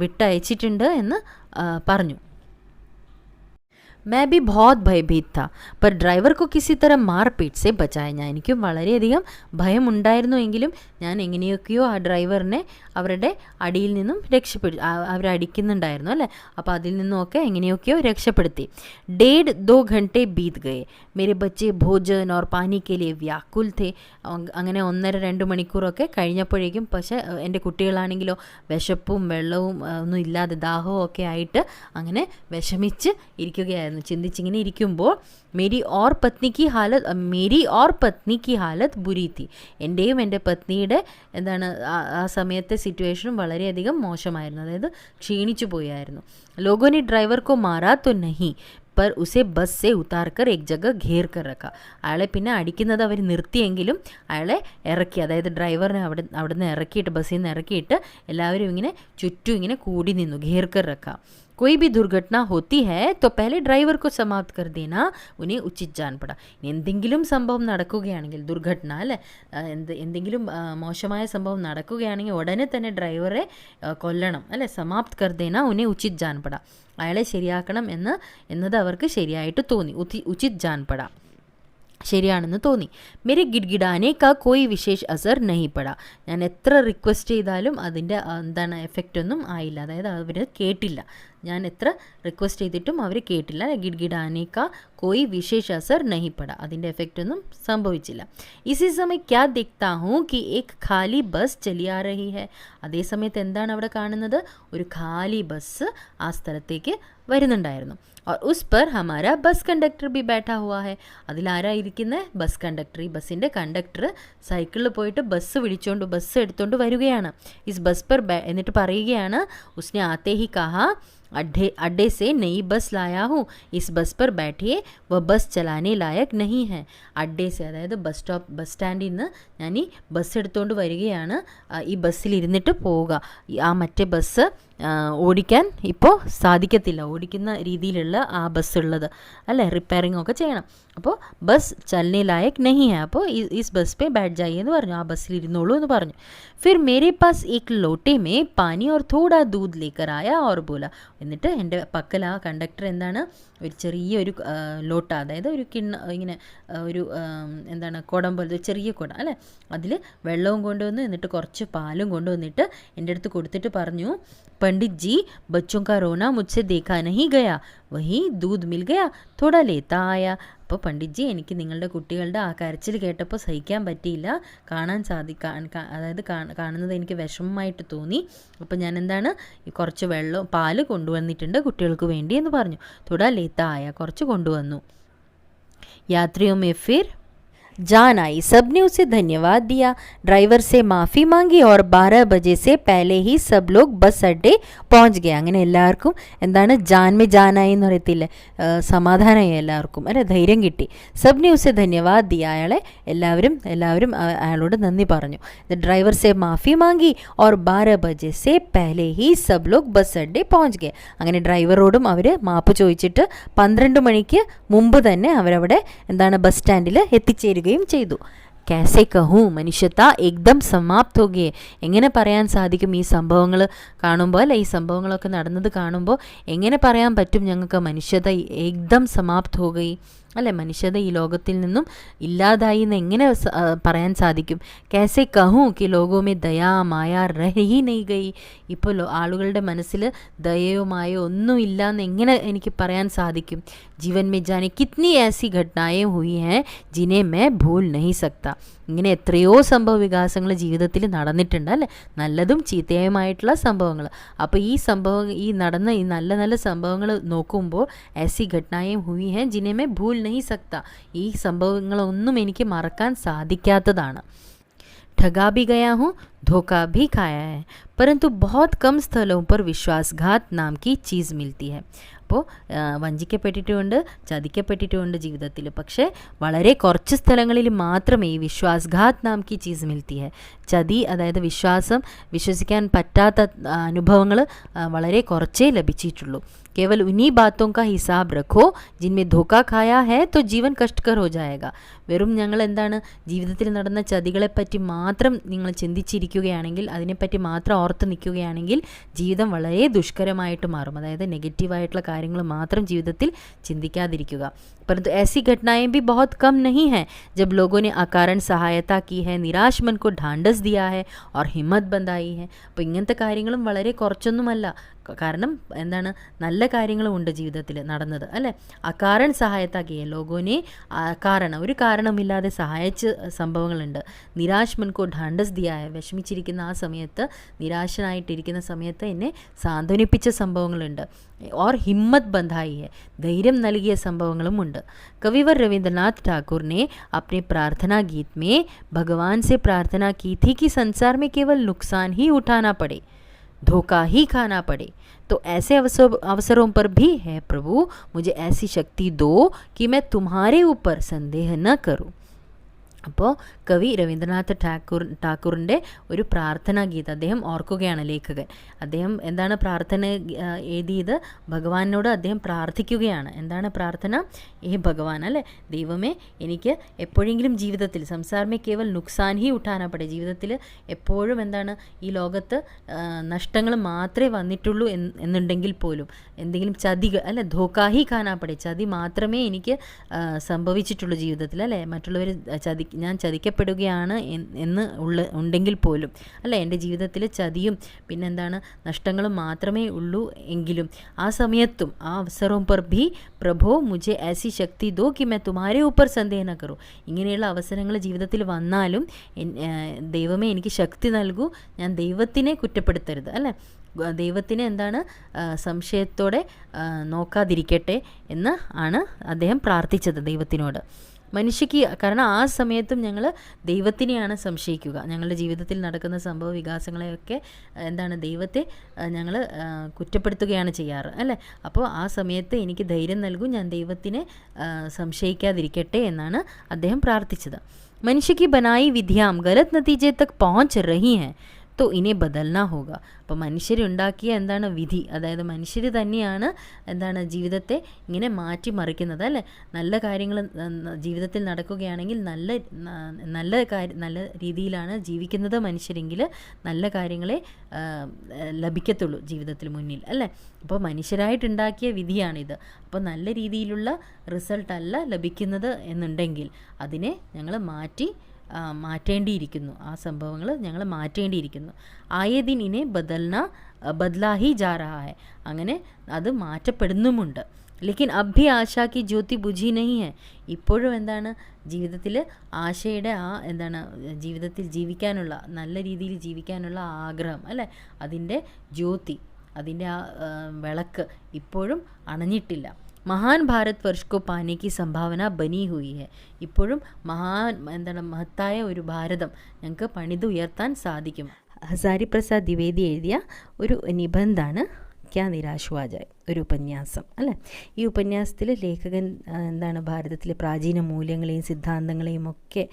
വിട്ടയച്ചിട്ടുണ്ട് എന്ന് പറഞ്ഞു. मैं भी बहुत भयभीत था, पर ड्राइवर को किसी तरह मार पीट से बचाया. ഞാൻ എനിക്കും വളരെയധികം ഭയമുണ്ടായിരുന്നു, എങ്കിലും ഞാൻ എങ്ങനെയൊക്കെയോ ആ ഡ്രൈവറിനെ അവരുടെ അടിയിൽ നിന്നും അവരടിക്കുന്നുണ്ടായിരുന്നു അല്ലേ, അപ്പോൾ അതിൽ നിന്നുമൊക്കെ എങ്ങനെയൊക്കെയോ രക്ഷപ്പെടുത്തി. 1.5-2 घंटे बीत गए. मेरे बच्चे भोजन और पानी के लिए व्याकुल थे. അങ്ങനെ 1.5-2 മണിക്കൂറൊക്കെ കഴിഞ്ഞപ്പോഴേക്കും പക്ഷേ എൻ്റെ കുട്ടികളാണെങ്കിലോ വിശപ്പും വെള്ളവും ഒന്നും ഇല്ലാതെ ദാഹവും ഒക്കെ ആയിട്ട് അങ്ങനെ വിഷമിച്ച് ഇരിക്കുകയായിരുന്നു. ചിന്തിച്ചിങ്ങനെ ഇരിക്കുമ്പോൾ मेरी और पत्नी की हालत बुरी थी. എൻ്റെയും എൻ്റെ പത്നിയുടെ എന്താണ് ആ സമയത്തെ സിറ്റുവേഷനും വളരെയധികം മോശമായിരുന്നു, അതായത് ക്ഷീണിച്ചു പോയായിരുന്നു. लोगों ने ड्राइवर को मारा तो नहीं, पर उसे बस से उतार कर एक जगह घेर कर रखा. അയാളെ പിന്നെ അടിക്കുന്നത് അവർ നിർത്തിയെങ്കിലും അയാളെ ഇറക്കി, അതായത് ഡ്രൈവറിനെ അവിടെ നിന്ന് ഇറക്കിയിട്ട്, ബസ്സിൽ നിന്ന് ഇറക്കിയിട്ട് എല്ലാവരും ഇങ്ങനെ ചുറ്റും ഇങ്ങനെ കൂടി നിന്നു. घेर कर रखा. कोई भी दुर्घटना होती है तो पहले ड्राइवर को समाप्त कर देना उन्हें उचित जान पड़ा. എന്തെങ്കിലും സംഭവം നടക്കുകയാണെങ്കിൽ, ദുർഘടന അല്ലേ, എന്തെങ്കിലും മോശമായ സംഭവം നടക്കുകയാണെങ്കിൽ ഉടനെ തന്നെ ഡ്രൈവറെ കൊല്ലണം അല്ലേ. സമാപ്ത് കർ ദേന ഉന്നെ ഉചിത് ജാൻ പട, അയാളെ ശരിയാക്കണം എന്നത് അവർക്ക് ശരിയായിട്ട് തോന്നി. ഉചിത് ജാൻ പട, ശരിയാണെന്ന് തോന്നി. മേരെ ഗിഡ്ഗിഡാനെ കാ കോയി വിശേഷ് അസർ നഹി പട. ഞാൻ എത്ര റിക്വസ്റ്റ് ചെയ്താലും അതിൻ്റെ എന്താണ് എഫക്റ്റ് ഒന്നും ആയില്ല, അതായത് അവർ കേട്ടില്ല. ഞാൻ എത്ര റിക്വസ്റ്റ് ചെയ്തിട്ടും അവർ കേട്ടില്ല. ഗിഡ്ഗിഡാനെ കാ കോയി വിശേഷ് അസർ നഹി പട, അതിൻ്റെ എഫക്റ്റ് ഒന്നും സംഭവിച്ചില്ല. ഇസി സമയം ക്യാ ദിഖ്താ ഹൂം കി ഏക് ഖാലി ബസ് ചലി ആ രഹി ഹൈ. അതേ സമയത്ത് എന്താണ് അവിടെ കാണുന്നത്, ഒരു ഖാലി ബസ് ആ സ്ഥലത്തേക്ക് വരുന്നുണ്ടായിരുന്നു. और उस पर हमारा बस कंडक्टर भी बैठा हुआ है. അതിലാരാ ഇരിക്കുന്നത്, ബസ് കണ്ടക്ടർ. ഈ ബസ്സിൻ്റെ കണ്ടക്ടർ സൈക്കിളിൽ പോയിട്ട് ബസ് എടുത്തുകൊണ്ട് വരികയാണ്. ഇസ് ബസ് पर എന്നിട്ട് പറയുകയാണ്, उसने आते ही कहा अड्डे से नई बस लाया हूँ, इस बस पर बैठिए, वह बस चलाने लायक नहीं है. അഡ്ഡേ സെ, അതായത് ബസ് സ്റ്റാൻഡിൽ നിന്ന് ഞാൻ ഈ ബസ് എടുത്തുകൊണ്ട് വരികയാണ്, ഈ ബസ്സിൽ ഇരുന്നിട്ട് പോവുക. ആ മറ്റേ ബസ് ഓടിക്കാൻ ഇപ്പോൾ സാധിക്കത്തില്ല, ഓടിക്കുന്ന രീതിയിലുള്ള ആ ബസ് ഉള്ളത് അല്ലേ, റിപ്പയറിംഗ് ഒക്കെ ചെയ്യണം. അപ്പോൾ ബസ് ചലനെ ലായക് നഹി ഹൈ, അപ്പോൾ ഈസ് ബസ് പേ ബാറ്റ് ജായി എന്ന് പറഞ്ഞു, ആ ബസ്സിൽ ഇരുന്നോളൂ എന്ന് പറഞ്ഞു. ഫിർ മേരെ pass Ek Lotay may pani or തോടാ Doot Laker ആയ ഓർ ബോല. എന്നിട്ട് എൻ്റെ പക്കൽ ആ കണ്ടക്ടർ എന്താണ് ഒരു ചെറിയൊരു ലോട്ട, അതായത് ഒരു ഇങ്ങനെ ഒരു എന്താണ് കുടം പോലത്തെ ചെറിയ കുടം അല്ലേ, അതിൽ വെള്ളവും കൊണ്ടുവന്നു, എന്നിട്ട് കുറച്ച് പാലും കൊണ്ടുവന്നിട്ട് എൻ്റെ അടുത്ത് കൊടുത്തിട്ട് പറഞ്ഞു, पंडित जी बच्चों का रोना मुझसे देखा नहीं गया, वही दूध मिल गया, थोड़ा लेता आया. അപ്പോൾ പണ്ഡിറ്റ് ജി, എനിക്ക് നിങ്ങളുടെ കുട്ടികളുടെ ആ കരച്ചിൽ കേട്ടപ്പോൾ സഹിക്കാൻ പറ്റിയില്ല, അതായത് കാണുന്നത് എനിക്ക് വിഷമമായിട്ട് തോന്നി. അപ്പോൾ ഞാൻ എന്താണ് കുറച്ച് പാല് കൊണ്ടുവന്നിട്ടുണ്ട് കുട്ടികൾക്ക് വേണ്ടി എന്ന് പറഞ്ഞു. थोड़ा लेता आया, കുറച്ച് കൊണ്ടുവന്നു. യാത്രിയോ മേ ഫിർ जान आई। सबने उसे धन्यवाद दिया, ड्राइवर से माफ़ी मांगी और 12 बजे से पहले ही सब लोग ബസ് അഡ്ഡേ പਹੁंच गए. അങ്ങനെ എല്ലാവർക്കും എന്താണ് ജാൻമേ ജാനായി എന്ന് പറയത്തില്ലേ, സമാധാനമായി എല്ലാവർക്കും അല്ലെ, ധൈര്യം കിട്ടി. സബ്നെ ഉസെ ധന്യവാദ് ദിയ, എല്ലാവരും അയാളോട് നന്ദി പറഞ്ഞു. ഡ്രൈവർ സെ മാഫി മാങ്കി और 12 बजे से पहले ही सब लोग ബസ് അഡ്ഡേ पहुंच गए. അങ്ങനെ ഡ്രൈവറോടും അവർ മാപ്പ് ചോദിച്ചിട്ട് 12 മണിക്ക് മുമ്പ് തന്നെ അവരവിടെ എന്താണ് ബസ് സ്റ്റാൻഡിൽ എത്തിച്ചേരുകയും ചെയ്തു. कैसे कहूँ, മനുഷ്യത ഏകദം സമാപ്ത് ഹോ ഗയേ. എങ്ങനെ പറയാൻ സാധിക്കും ഈ സംഭവങ്ങൾ കാണുമ്പോൾ, അല്ലെ ഈ സംഭവങ്ങളൊക്കെ നടന്നത് കാണുമ്പോൾ എങ്ങനെ പറയാൻ പറ്റും ഞങ്ങൾക്ക് മനുഷ്യത ഏകദം സമാപ്ത് ഹോ ഗയി, അല്ലെ മനുഷ്യത ഈ ലോകത്തിൽ നിന്നും ഇല്ലാതായി എന്ന് എങ്ങനെ പറയാൻ സാധിക്കും. कैसे कहूँ कि लोगों में दया माया रह ही नहीं गई. ഇപ്പോൾ ആളുകളുടെ മനസ്സിൽ ദയയോ മായോ ഒന്നും ഇല്ല എന്ന് എങ്ങനെ എനിക്ക് പറയാൻ സാധിക്കും. ജീവൻ में जाने कितनी ऐसी घटनाएं हुई हैं जिन्हें मैं भूल नहीं सकता. ഇങ്ങനെ എത്രയോ സംഭവ വികാസങ്ങൾ ജീവിതത്തിൽ നടന്നിട്ടുണ്ട്, അല്ലേ, നല്ലതും ചീത്തയുമായിട്ടുള്ള സംഭവങ്ങൾ. അപ്പോൾ ഈ നടന്ന ഈ നല്ല നല്ല സംഭവങ്ങൾ നോക്കുമ്പോൾ ऐसी घटनाएं हुई हैं जिन्हें मैं भूल नहीं सकता, ഈ സംഭവങ്ങളൊന്നും എനിക്ക് മറക്കാൻ സാധിക്കാത്തതാണ്. ठगा भी गया हूँ, धोखा भी खाया है, परंतु बहुत कम स्थलों पर विश्वासघात नाम की चीज़ मिलती है. അപ്പോൾ വഞ്ചിക്കപ്പെട്ടിട്ടുമുണ്ട്, ചതിക്കപ്പെട്ടിട്ടുമുണ്ട് ജീവിതത്തിൽ. പക്ഷേ വളരെ കുറച്ച് സ്ഥലങ്ങളിൽ മാത്രമേ ഈ വിശ്വാസ്ഘാത് നാം കി ചീസ് മിൽത്തി ഹെ, ചതി അതായത് വിശ്വസിക്കാൻ പറ്റാത്ത അനുഭവങ്ങൾ വളരെ കുറച്ചേ ലഭിച്ചിട്ടുള്ളൂ. केवल उन्हीं बातों का हिसाब रखो जिनमें धोखा खाया है तो जीवन कष्टकर हो जाएगा. വെറും ഞങ്ങൾ എന്താണ് ജീവിതത്തിൽ നടന്ന ചതികളെപ്പറ്റി മാത്രം നിങ്ങൾ ചിന്തിച്ചിരിക്കുകയാണെങ്കിൽ, അതിനെപ്പറ്റി മാത്രം ഓർത്ത് നിൽക്കുകയാണെങ്കിൽ ജീവിതം വളരെ ദുഷ്കരമായിട്ട് മാറും. അതായത് നെഗറ്റീവായിട്ടുള്ള കാര്യങ്ങൾ മാത്രം ജീവിതത്തിൽ ചിന്തിക്കാതിരിക്കുക. परंतु ऐसी घटनाएं भी बहुत कम नहीं हैं जब लोगों ने अकारण सहायता की है, निराश मन को ढांढस दिया है और हिम्मत बंधाई है. അപ്പോൾ ഇങ്ങനത്തെ കാര്യങ്ങളും വളരെ കുറച്ചൊന്നുമല്ല. കാരണം എന്താണ്, നല്ല കാര്യങ്ങളും ഉണ്ട് ജീവിതത്തിൽ നടന്നത്, അല്ലേ. അകാരൺ സഹായത്താക്കിയ ലോകോനെ ഒരു കാരണമില്ലാതെ സഹായിച്ച സംഭവങ്ങളുണ്ട്. നിരാശ് മൻകോ ഢാണ്ടസ് ദിയായ, വിഷമിച്ചിരിക്കുന്ന ആ സമയത്ത്, നിരാശനായിട്ടിരിക്കുന്ന സമയത്ത് എന്നെ സാന്ത്വനിപ്പിച്ച സംഭവങ്ങളുണ്ട്. और हिम्मत बंधाई है, धैर्य നൽകിയ സംഭവങ്ങളുമുണ്ട്. कविवर रविंद्रनाथ ठाकुर ने अपने प्रार्थना गीत में भगवान से प्रार्थना की थी कि संसार में केवल नुकसान ही उठाना पड़े, धोखा ही खाना पड़े. तो ऐसे अवसरों पर भी है प्रभु मुझे ऐसी शक्ति दो कि मैं तुम्हारे ऊपर संदेह न करूं. അപ്പോൾ കവി രവീന്ദ്രനാഥ് ടാക്കൂറിൻ്റെ ഒരു പ്രാർത്ഥനാ ഗീതം അദ്ദേഹം ഓർക്കുകയാണ്, ലേഖകൻ. അദ്ദേഹം എന്താണ് പ്രാർത്ഥന എഴുതിയത്, ഭഗവാനോട് അദ്ദേഹം പ്രാർത്ഥിക്കുകയാണ്. എന്താണ് പ്രാർത്ഥന? ഭഗവാൻ, അല്ലേ, ദൈവമേ, എനിക്ക് എപ്പോഴെങ്കിലും ജീവിതത്തിൽ സംസാരമേ കേവൽ നുക്സാൻ ഹി ഉഠാനപ്പെടെ, ജീവിതത്തിൽ എപ്പോഴും എന്താണ് ഈ ലോകത്ത് നഷ്ടങ്ങൾ മാത്രമേ വന്നിട്ടുള്ളൂ എന്നുണ്ടെങ്കിൽ പോലും എന്തെങ്കിലും ചതികൾ, അല്ലെ, ധോക്കാഹി ഖാനാപ്പെടെ, ചതി മാത്രമേ എനിക്ക് സംഭവിച്ചിട്ടുള്ളൂ ജീവിതത്തിൽ, അല്ലേ, മറ്റുള്ളവർ ഞാൻ ചതിക്കപ്പെടുകയാണ് ഉണ്ടെങ്കിൽ പോലും, അല്ല, എൻ്റെ ജീവിതത്തിൽ ചതിയും പിന്നെന്താണ് നഷ്ടങ്ങളും മാത്രമേ ഉള്ളൂ എങ്കിലും ആ സമയത്തും ആ അവസരവും पर भी പ്രഭോ മുझे ऐसी शक्ति दो कि मैं तुम्हारे ऊपर संदेह न करूं. ഇങ്ങനെയുള്ള അവസരങ്ങൾ ജീവിതത്തിൽ വന്നാലും ദൈവമേ എനിക്ക് ശക്തി നൽകൂ, ഞാൻ ദൈവത്തിനെ കുറ്റപ്പെടുത്തരുത്, അല്ലേ, ദൈവത്തിനെ എന്താണ് സംശയത്തോടെ നോക്കാതിരിക്കട്ടെ എന്ന് ആണ് അദ്ദേഹം പ്രാർത്ഥിച്ചത് ദൈവത്തിനോട്. മനുഷ്യക്ക്, കാരണം ആ സമയത്തും ഞങ്ങൾ ദൈവത്തിനെയാണ് സംശയിക്കുക. ഞങ്ങളുടെ ജീവിതത്തിൽ നടക്കുന്ന സംഭവ വികാസങ്ങളെയൊക്കെ എന്താണ് ദൈവത്തെ ഞങ്ങൾ കുറ്റപ്പെടുത്തുകയാണ് ചെയ്യാറ്, അല്ലേ. അപ്പോൾ ആ സമയത്ത് എനിക്ക് ധൈര്യം നൽകും, ഞാൻ ദൈവത്തിനെ സംശയിക്കാതിരിക്കട്ടെ എന്നാണ് അദ്ദേഹം പ്രാർത്ഥിച്ചത്. മനുഷ്യക്ക് ബനായി വിധിയാം ഗലത് നതീജെ തക് പहुंच रही हैं तो इन्हें बदलना होगा. അപ്പോൾ മനുഷ്യരുണ്ടാക്കിയ എന്താണ് വിധി, അതായത് മനുഷ്യർ തന്നെയാണ് എന്താണ് ജീവിതത്തെ ഇങ്ങനെ മാറ്റിമറിക്കുന്നത്, അല്ലേ. നല്ല കാര്യങ്ങൾ ജീവിതത്തിൽ നടക്കുകയാണെങ്കിൽ നല്ല രീതിയിലാണ് ജീവിക്കുന്നത് മനുഷ്യരെങ്കിൽ നല്ല കാര്യങ്ങളെ ലഭിക്കത്തുള്ളൂ ജീവിതത്തിൽ മുന്നിൽ, അല്ലേ. അപ്പോൾ മനുഷ്യരായിട്ടുണ്ടാക്കിയ വിധിയാണിത്. അപ്പോൾ നല്ല രീതിയിലുള്ള റിസൾട്ടല്ല ലഭിക്കുന്നത് എന്നുണ്ടെങ്കിൽ അതിനെ ഞങ്ങൾ മാറ്റേണ്ടിയിരിക്കുന്നു, ആ സംഭവങ്ങൾ ഞങ്ങൾ മാറ്റേണ്ടിയിരിക്കുന്നു. ആയേ ദിൻ ഇനെ ബദലാഹി ജാ രഹാ ഹൈ, അങ്ങനെ അത് മാറ്റപ്പെടുന്നുമുണ്ട്. ലേക്കിൻ അബ് ഭി ആശാ കി ജ്യോതി ബുझी नहीं है. ഇപ്പോഴും എന്താണ് ജീവിതത്തിൽ ആശയുടെ എന്താണ് ജീവിതത്തിൽ ജീവിക്കാനുള്ള, നല്ല രീതിയിൽ ജീവിക്കാനുള്ള ആഗ്രഹം, അല്ലേ, അതിൻ്റെ ജ്യോതി, അതിൻ്റെ ആ വിളക്ക് ഇപ്പോഴും അണഞ്ഞിട്ടില്ല. മഹാൻ ഭാരത് വർഷ് കോ പാനെ കി സംഭാവന ബനി ഹുയി ഹെ. ഇപ്പോഴും മഹത്തായ ഒരു ഭാരതം ഞങ്ങൾക്ക് പണിതുയർത്താൻ സാധിക്കും. ഹസാരി പ്രസാദ് ദ്വിവേദി എഴുതിയ ഒരു നിബന്ധാണ് ക്യാ നിരാശ് ഹുവാ ജായ്, ഒരു ഉപന്യാസം അല്ലേ. ഈ ഉപന്യാസത്തിൽ ലേഖകൻ ഭാരതത്തിലെ പ്രാചീന മൂല്യങ്ങളെയും സിദ്ധാന്തങ്ങളെയും ഒക്കെ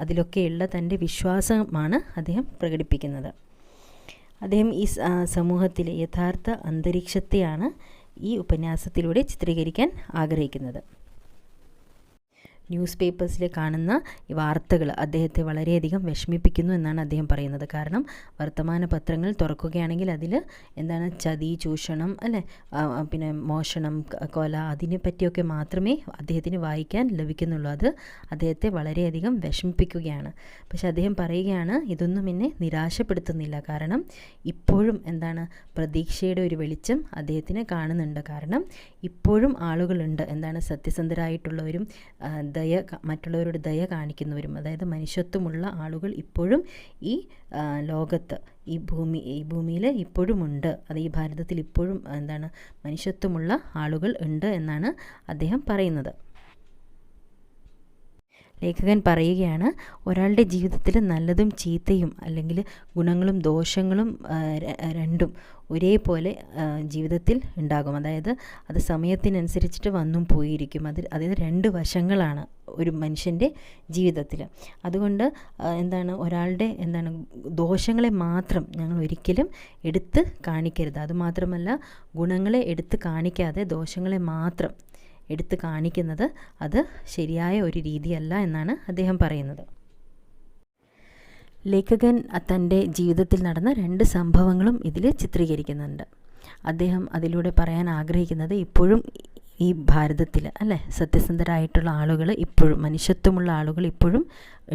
അതിലൊക്കെയുള്ള തൻ്റെ വിശ്വാസമാണ് അദ്ദേഹം പ്രകടിപ്പിക്കുന്നത്. അദ്ദേഹം ഈ സമൂഹത്തിലെ യഥാർത്ഥ അന്തരീക്ഷത്തെയാണ് ഈ ഉപന്യാസത്തിലൂടെ ചിത്രീകരിക്കാൻ ആഗ്രഹിക്കുന്നത്. ന്യൂസ് പേപ്പേഴ്സിൽ കാണുന്ന ഈ വാർത്തകൾ അദ്ദേഹത്തെ വളരെയധികം വിഷമിപ്പിക്കുന്നു എന്നാണ് അദ്ദേഹം പറയുന്നത്. കാരണം വർത്തമാന പത്രങ്ങൾ തുറക്കുകയാണെങ്കിൽ അതിൽ ചതി, ചൂഷണം അല്ലേ, പിന്നെ മോഷണം, കൊല, അതിനെ പറ്റിയൊക്കെ മാത്രമേ അദ്ദേഹത്തിന് വായിക്കാൻ ലഭിക്കുന്നുള്ളൂ. അത് അദ്ദേഹത്തെ വളരെയധികം വിഷമിപ്പിക്കുകയാണ്. പക്ഷെ അദ്ദേഹം പറയുകയാണ്, ഇതൊന്നും എന്നെ നിരാശപ്പെടുത്തുന്നില്ല. കാരണം ഇപ്പോഴും പ്രതീക്ഷയുടെ ഒരു വെളിച്ചം അദ്ദേഹത്തിന് കാണുന്നുണ്ട്. കാരണം ഇപ്പോഴും ആളുകളുണ്ട്, സത്യസന്ധരായിട്ടുള്ളവരും മറ്റുള്ളവരോട് ദയ കാണിക്കുന്നവരും, അതായത് മനുഷ്യത്വമുള്ള ആളുകൾ ഇപ്പോഴും ഈ ലോകത്ത്, ഈ ഭൂമിയിൽ ഇപ്പോഴും ഉണ്ട്. അത് ഈ ഭാരതത്തിൽ ഇപ്പോഴും മനുഷ്യത്വമുള്ള ആളുകൾ ഉണ്ട് എന്നാണ് അദ്ദേഹം പറയുന്നത്. ലേഖകൻ പറയുകയാണ്, ഒരാളുടെ ജീവിതത്തിൽ നല്ലതും ചീത്തയും അല്ലെങ്കിൽ ഗുണങ്ങളും ദോഷങ്ങളും രണ്ടും ഒരേപോലെ ജീവിതത്തിൽ ഉണ്ടാകും. അതായത് അത് സമയത്തിനനുസരിച്ചിട്ട് വന്നും പോയിരിക്കും. അതായത് രണ്ട് വശങ്ങളാണ് ഒരു മനുഷ്യൻ്റെ ജീവിതത്തിൽ. അതുകൊണ്ട് ഒരാളുടെ ദോഷങ്ങളെ മാത്രം ഞങ്ങൾ ഒരിക്കലും എടുത്ത് കാണിക്കരുത്. അതുമാത്രമല്ല, ഗുണങ്ങളെ എടുത്ത് കാണിക്കാതെ ദോഷങ്ങളെ മാത്രം എടുത്ത് കാണിക്കുന്നത് അത് ശരിയായ ഒരു രീതിയല്ല എന്നാണ് അദ്ദേഹം പറയുന്നത്. ലേഖകൻ തൻ്റെ ജീവിതത്തിൽ നടന്ന 2 സംഭവങ്ങളും ഇതിൽ ചിത്രീകരിക്കുന്നുണ്ട്. അദ്ദേഹം അതിലൂടെ പറയാൻ ആഗ്രഹിക്കുന്നത്, ഇപ്പോഴും ഈ ഭാരതത്തിൽ അല്ലേ സത്യസന്ധരായിട്ടുള്ള ആളുകൾ ഇപ്പോഴും, മനുഷ്യത്വമുള്ള ആളുകൾ ഇപ്പോഴും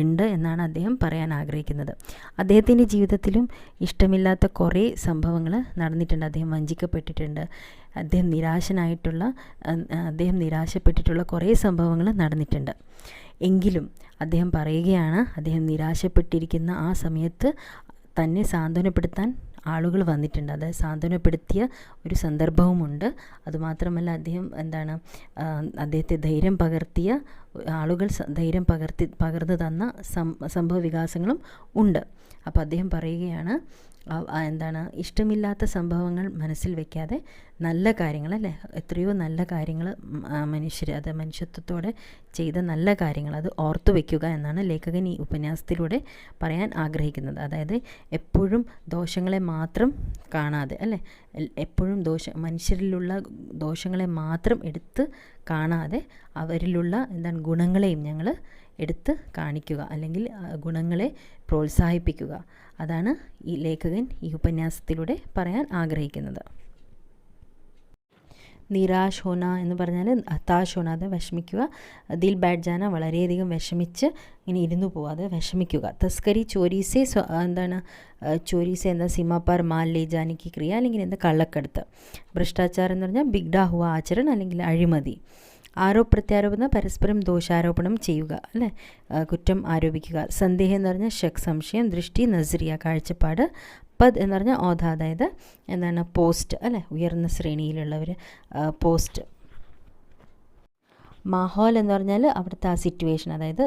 ഉണ്ട് എന്നാണ് അദ്ദേഹം പറയാൻ ആഗ്രഹിക്കുന്നത്. അദ്ദേഹത്തിൻ്റെ ജീവിതത്തിലും ഇഷ്ടമില്ലാത്ത കുറേ സംഭവങ്ങൾ നടന്നിട്ടുണ്ട്. അദ്ദേഹം വഞ്ചിക്കപ്പെട്ടിട്ടുണ്ട്. അദ്ദേഹം നിരാശപ്പെട്ടിട്ടുള്ള കുറേ സംഭവങ്ങൾ നടന്നിട്ടുണ്ട്. എങ്കിലും അദ്ദേഹം പറയുകയാണ്, അദ്ദേഹം നിരാശപ്പെട്ടിരിക്കുന്ന ആ സമയത്ത് തന്നെ സാന്ത്വനപ്പെടുത്താൻ ആളുകൾ വന്നിട്ടുണ്ട്. അതായത് സാന്ത്വനപ്പെടുത്തിയ ഒരു സന്ദർഭവുമുണ്ട്. അതുമാത്രമല്ല, അദ്ദേഹത്തെ ധൈര്യം പകർത്തിയ ആളുകൾ ധൈര്യം പകർന്നു തന്ന സംഭവ വികാസങ്ങളും ഉണ്ട്. അപ്പോൾ അദ്ദേഹം പറയുകയാണ്, ഇഷ്ടമില്ലാത്ത സംഭവങ്ങൾ മനസ്സിൽ വെക്കാതെ നല്ല കാര്യങ്ങൾ അല്ലേ, എത്രയോ നല്ല കാര്യങ്ങൾ മനുഷ്യത്വത്തോടെ ചെയ്ത നല്ല കാര്യങ്ങൾ അത് ഓർത്തു വയ്ക്കുക എന്നാണ് ലേഖകൻ ഈ ഉപന്യാസത്തിലൂടെ പറയാൻ ആഗ്രഹിക്കുന്നത്. അതായത് എപ്പോഴും ദോഷങ്ങളെ മാത്രം കാണാതെ അല്ലേ, എപ്പോഴും മനുഷ്യരിലുള്ള ദോഷങ്ങളെ മാത്രം എടുത്ത് കാണാതെ അവരിലുള്ള ഗുണങ്ങളെയും ഞങ്ങൾ എടുത്ത് കാണിക്കുക, അല്ലെങ്കിൽ ഗുണങ്ങളെ പ്രോത്സാഹിപ്പിക്കുക. അതാണ് ഈ ലേഖകൻ ഈ ഉപന്യാസത്തിലൂടെ പറയാൻ ആഗ്രഹിക്കുന്നത്. നിരാശ് ഹോന എന്ന് പറഞ്ഞാൽ ഹതാശ് ഹോന, അത് വിഷമിക്കുക. ദിൽ ബാറ്റ് ജാന, വളരെയധികം വിഷമിച്ച് ഇങ്ങനെ ഇരുന്നു പോവാതെ വിഷമിക്കുക. തസ്കരി ചോരീസെ ചോരീസെ സീമാപാർ മാൽ ലേ ജാനിക്ക് ക്രിയ, അല്ലെങ്കിൽ കള്ളക്കടത്ത്. ഭ്രഷ്ടാചാരം എന്ന് പറഞ്ഞാൽ ബിഗ്ഡാ ഹുവ ആചരണം, അല്ലെങ്കിൽ അഴിമതി. പ്രത്യാരോപണം, പരസ്പരം ദോഷാരോപണം ചെയ്യുക അല്ലേ, കുറ്റം ആരോപിക്കുക. സന്ദേഹം എന്ന് പറഞ്ഞാൽ ഷക്ക്, സംശയം. ദൃഷ്ടി, നസറിയ, കാഴ്ചപ്പാട്. പദ് എന്ന് പറഞ്ഞാൽ ഓധ, അതായത് പോസ്റ്റ് അല്ലേ, ഉയർന്ന ശ്രേണിയിലുള്ളവർ, പോസ്റ്റ്. മാഹോൽ എന്ന് പറഞ്ഞാൽ അവിടുത്തെ ആ സിറ്റുവേഷൻ, അതായത്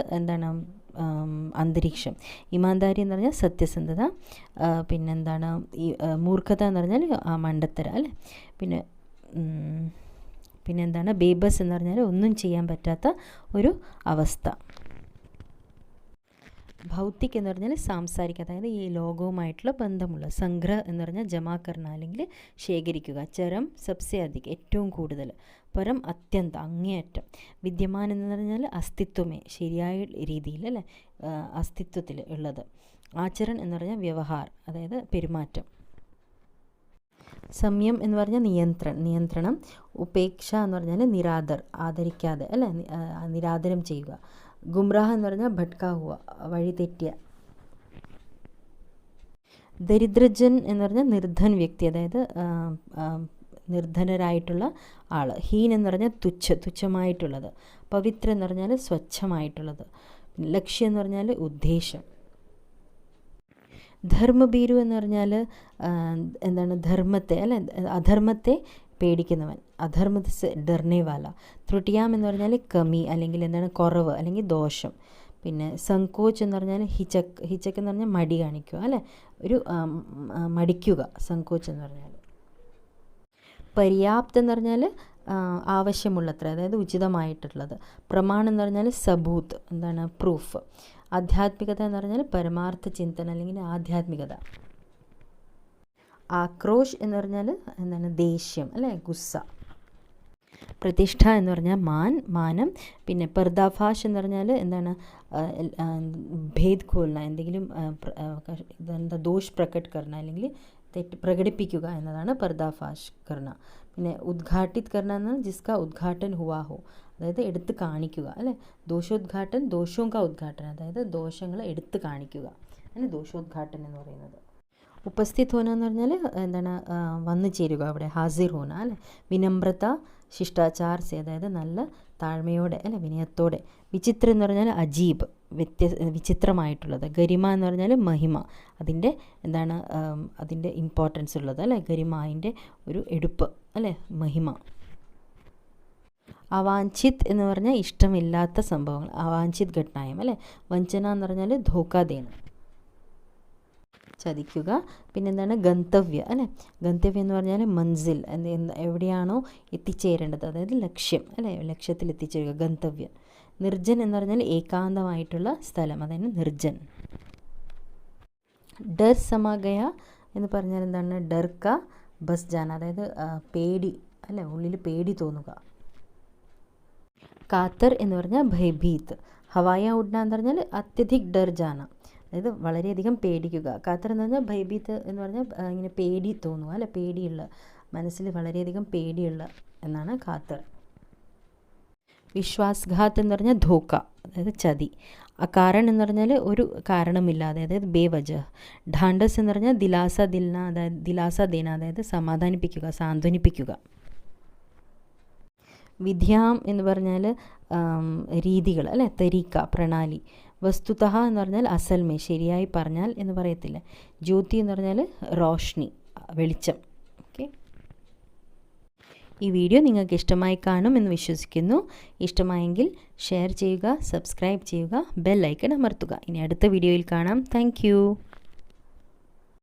അന്തരീക്ഷം. ഇമാൻദാരി എന്ന് പറഞ്ഞാൽ സത്യസന്ധത. ഈ മൂർഖത എന്ന് പറഞ്ഞാൽ മണ്ടത്തര അല്ലേ. പിന്നെ ബേബസ് എന്ന് പറഞ്ഞാൽ ഒന്നും ചെയ്യാൻ പറ്റാത്ത ഒരു അവസ്ഥ. ഭൗതിക് എന്ന് പറഞ്ഞാൽ സാംസാരിക, അതായത് ഈ ലോകവുമായിട്ടുള്ള ബന്ധമുള്ള. സംഗ്രഹ എന്ന് പറഞ്ഞാൽ ജമാകർണ, അല്ലെങ്കിൽ ശേഖരിക്കുക. ചരം സബ്സെ അധികം, ഏറ്റവും കൂടുതൽ. പരം അത്യന്ത, അങ്ങേയറ്റം. വിദ്യമാൻ എന്ന് പറഞ്ഞാൽ അസ്തിത്വമേ, ശരിയായ രീതിയിൽ അല്ലേ, അസ്തിത്വത്തിൽ ഉള്ളത്. ആചരൺ എന്ന് പറഞ്ഞാൽ വ്യവഹാർ, അതായത് പെരുമാറ്റം. സംയം എന്ന് പറഞ്ഞാൽ നിയന്ത്രണം. ഉപേക്ഷ എന്ന് പറഞ്ഞാൽ നിരാദർ, ആദരിക്കാതെ അല്ലേ, നിരാദരം ചെയ്യുക. ഗുംറാഹ് എന്ന് പറഞ്ഞാൽ ഭട്കാ ഹുവ, വഴിതെറ്റിയ. ദരിദ്രജൻ എന്ന് പറഞ്ഞാൽ നിർധൻ വ്യക്തി, അതായത് നിർധനരായിട്ടുള്ള ആൾ. ഹീൻ എന്ന് പറഞ്ഞാൽ തുച്ഛമായിട്ടുള്ളത്. പവിത്ര എന്ന് പറഞ്ഞാൽ സ്വച്ഛമായിട്ടുള്ളത്. ലക്ഷ്യം എന്ന് പറഞ്ഞാൽ ഉദ്ദേശം. ധർമ്മഭീരു എന്ന് പറഞ്ഞാൽ ധർമ്മത്തെ അല്ലെ, അധർമ്മത്തെ പേടിക്കുന്നവൻ. അധർമ്മ സെ ഡർനെ വാല. ത്രുട്ടിയാം എന്ന് പറഞ്ഞാൽ കമി അല്ലെങ്കിൽ എന്താണ് കുറവ് അല്ലെങ്കിൽ ദോഷം. പിന്നെ സങ്കോച്ച് എന്ന് പറഞ്ഞാൽ ഹിച്ചക്ക് എന്ന് പറഞ്ഞാൽ മടി കാണിക്കുക അല്ലേ, ഒരു മടിക്കുക സങ്കോച്ച് എന്ന് പറഞ്ഞാൽ. പര്യാപ്ത് എന്ന് പറഞ്ഞാൽ ആവശ്യമുള്ളത്ര, അതായത് ഉചിതമായിട്ടുള്ളത്. പ്രമാണം എന്ന് പറഞ്ഞാൽ സബൂത്ത്, എന്താണ് പ്രൂഫ്. ആധ്യാത്മികത എന്ന് പറഞ്ഞാൽ പരമാർത്ഥ ചിന്തന അല്ലെങ്കിൽ ആധ്യാത്മികത. ആക്രോശ് എന്ന് പറഞ്ഞാൽ എന്താണ് ദേഷ്യം അല്ലേ, ഗുസ്സ. പ്രതിഷ്ഠ എന്ന് പറഞ്ഞാൽ മാനം. പിന്നെ പർദാഫാഷ് എന്ന് പറഞ്ഞാൽ എന്താണ് ഭേദ് ഖോൽന, എന്തെങ്കിലും എന്താ ദോഷ് പ്രകട് കർണ അല്ലെങ്കിൽ തെറ്റ് പ്രകടിപ്പിക്കുക എന്നതാണ് പർദാഫാഷ് കർണ. പിന്നെ ഉദ്ഘാട്ടിത് കർണ എന്നാൽ ജിസ്ക ഉദ്ഘാടൻ ഹുവാ ഹോ, അതായത് എടുത്ത് കാണിക്കുക അല്ലേ. ദോഷോദ്ഘാടൻ ദോഷവും കാ ഉദ്ഘാടൻ, അതായത് ദോഷങ്ങൾ എടുത്ത് കാണിക്കുക, അങ്ങനെ ദോഷോദ്ഘാടൻ എന്ന് പറയുന്നത്. ഉപസ്ഥിത് ഹോന എന്ന് പറഞ്ഞാൽ എന്താണ് വന്നു ചേരുക, അവിടെ ഹാസിർ ഹോന അല്ലേ. വിനമ്രത ശിഷ്ടാചാർ സെ, അതായത് നല്ല താഴ്മയോടെ അല്ലെ, വിനയത്തോടെ. വിചിത്ര എന്ന് പറഞ്ഞാൽ അജീബ്, വിചിത്രമായിട്ടുള്ളത്. ഗരിമ എന്ന് പറഞ്ഞാൽ മഹിമ, അതിൻ്റെ എന്താണ് അതിൻ്റെ ഇമ്പോർട്ടൻസ് ഉള്ളത് അല്ലേ, ഗരിമ അതിൻ്റെ ഒരു എടുപ്പ് അല്ലേ, മഹിമ. അവാഞ്ചിത് എന്ന് പറഞ്ഞാൽ ഇഷ്ടമില്ലാത്ത സംഭവങ്ങൾ, അവാഞ്ചിത് ഘട്ടനായം അല്ലേ. വഞ്ചന എന്ന് പറഞ്ഞാൽ ധോക്കാദേന, ചതിക്കുക. പിന്നെന്താണ് ഗന്തവ്യ അല്ലേ. ഗന്തവ്യം എന്ന് പറഞ്ഞാൽ മൻസിൽ, എവിടെയാണോ എത്തിച്ചേരേണ്ടത്, അതായത് ലക്ഷ്യം അല്ലേ, ലക്ഷ്യത്തിൽ എത്തിച്ചേരുക, ഗന്തവ്യം. നിർജ്ജൻ എന്ന് പറഞ്ഞാൽ ഏകാന്തമായിട്ടുള്ള സ്ഥലം, അതായത് നിർജ്ജൻ. ഡർ സമാഗയ എന്ന് പറഞ്ഞാൽ എന്താണ് ഡർക്ക ബസ് ജാന, അതായത് പേടി അല്ലേ, ഉള്ളിൽ പേടി തോന്നുക. കാത്തർ എന്ന് പറഞ്ഞാൽ ഭയഭീത്. ഹവായ ഉഡ്ന എന്ന് പറഞ്ഞാൽ അത്യധിക് ഡർ ജാന, അതായത് വളരെയധികം പേടിക്കുക. കാത്തർ എന്ന് പറഞ്ഞാൽ ഭയഭീത് എന്ന് പറഞ്ഞാൽ ഇങ്ങനെ പേടി തോന്നുക അല്ലെ, പേടിയുള്ള, മനസ്സിൽ വളരെയധികം പേടിയുള്ള എന്നാണ് കാത്തർ. വിശ്വാസ്ഘാത് എന്ന് പറഞ്ഞാൽ ധോക്ക, അതായത് ചതി. അകാരൺ എന്ന് പറഞ്ഞാൽ ഒരു കാരണമില്ലാതെ, അതായത് ബേവജഹ്. ഢാണ്ടസ് എന്ന് പറഞ്ഞാൽ ദിലാസ ദിൽന, അതായത് ദിലാസ ദേന, അതായത് സമാധാനിപ്പിക്കുക, സാന്ത്വനിപ്പിക്കുക. വിദ്യാം എന്ന് പറഞ്ഞാൽ രീതികൾ അല്ലേ, തരീക്ക, പ്രണാലി. വസ്തുതഹ എന്ന് പറഞ്ഞാൽ അസൽമേ, ശരിയായി പറഞ്ഞാൽ എന്ന് പറയത്തില്ല. ജ്യോതി എന്ന് പറഞ്ഞാൽ റോഷ്നി, വെളിച്ചം. ഓക്കെ, ഈ വീഡിയോ നിങ്ങൾക്ക് ഇഷ്ടമായി കാണും എന്ന് വിശ്വസിക്കുന്നു. ഇഷ്ടമായെങ്കിൽ ഷെയർ ചെയ്യുക, സബ്സ്ക്രൈബ് ചെയ്യുക, ബെൽ ഐക്കൺ അമർത്തുക. ഇനി അടുത്ത വീഡിയോയിൽ കാണാം. താങ്ക്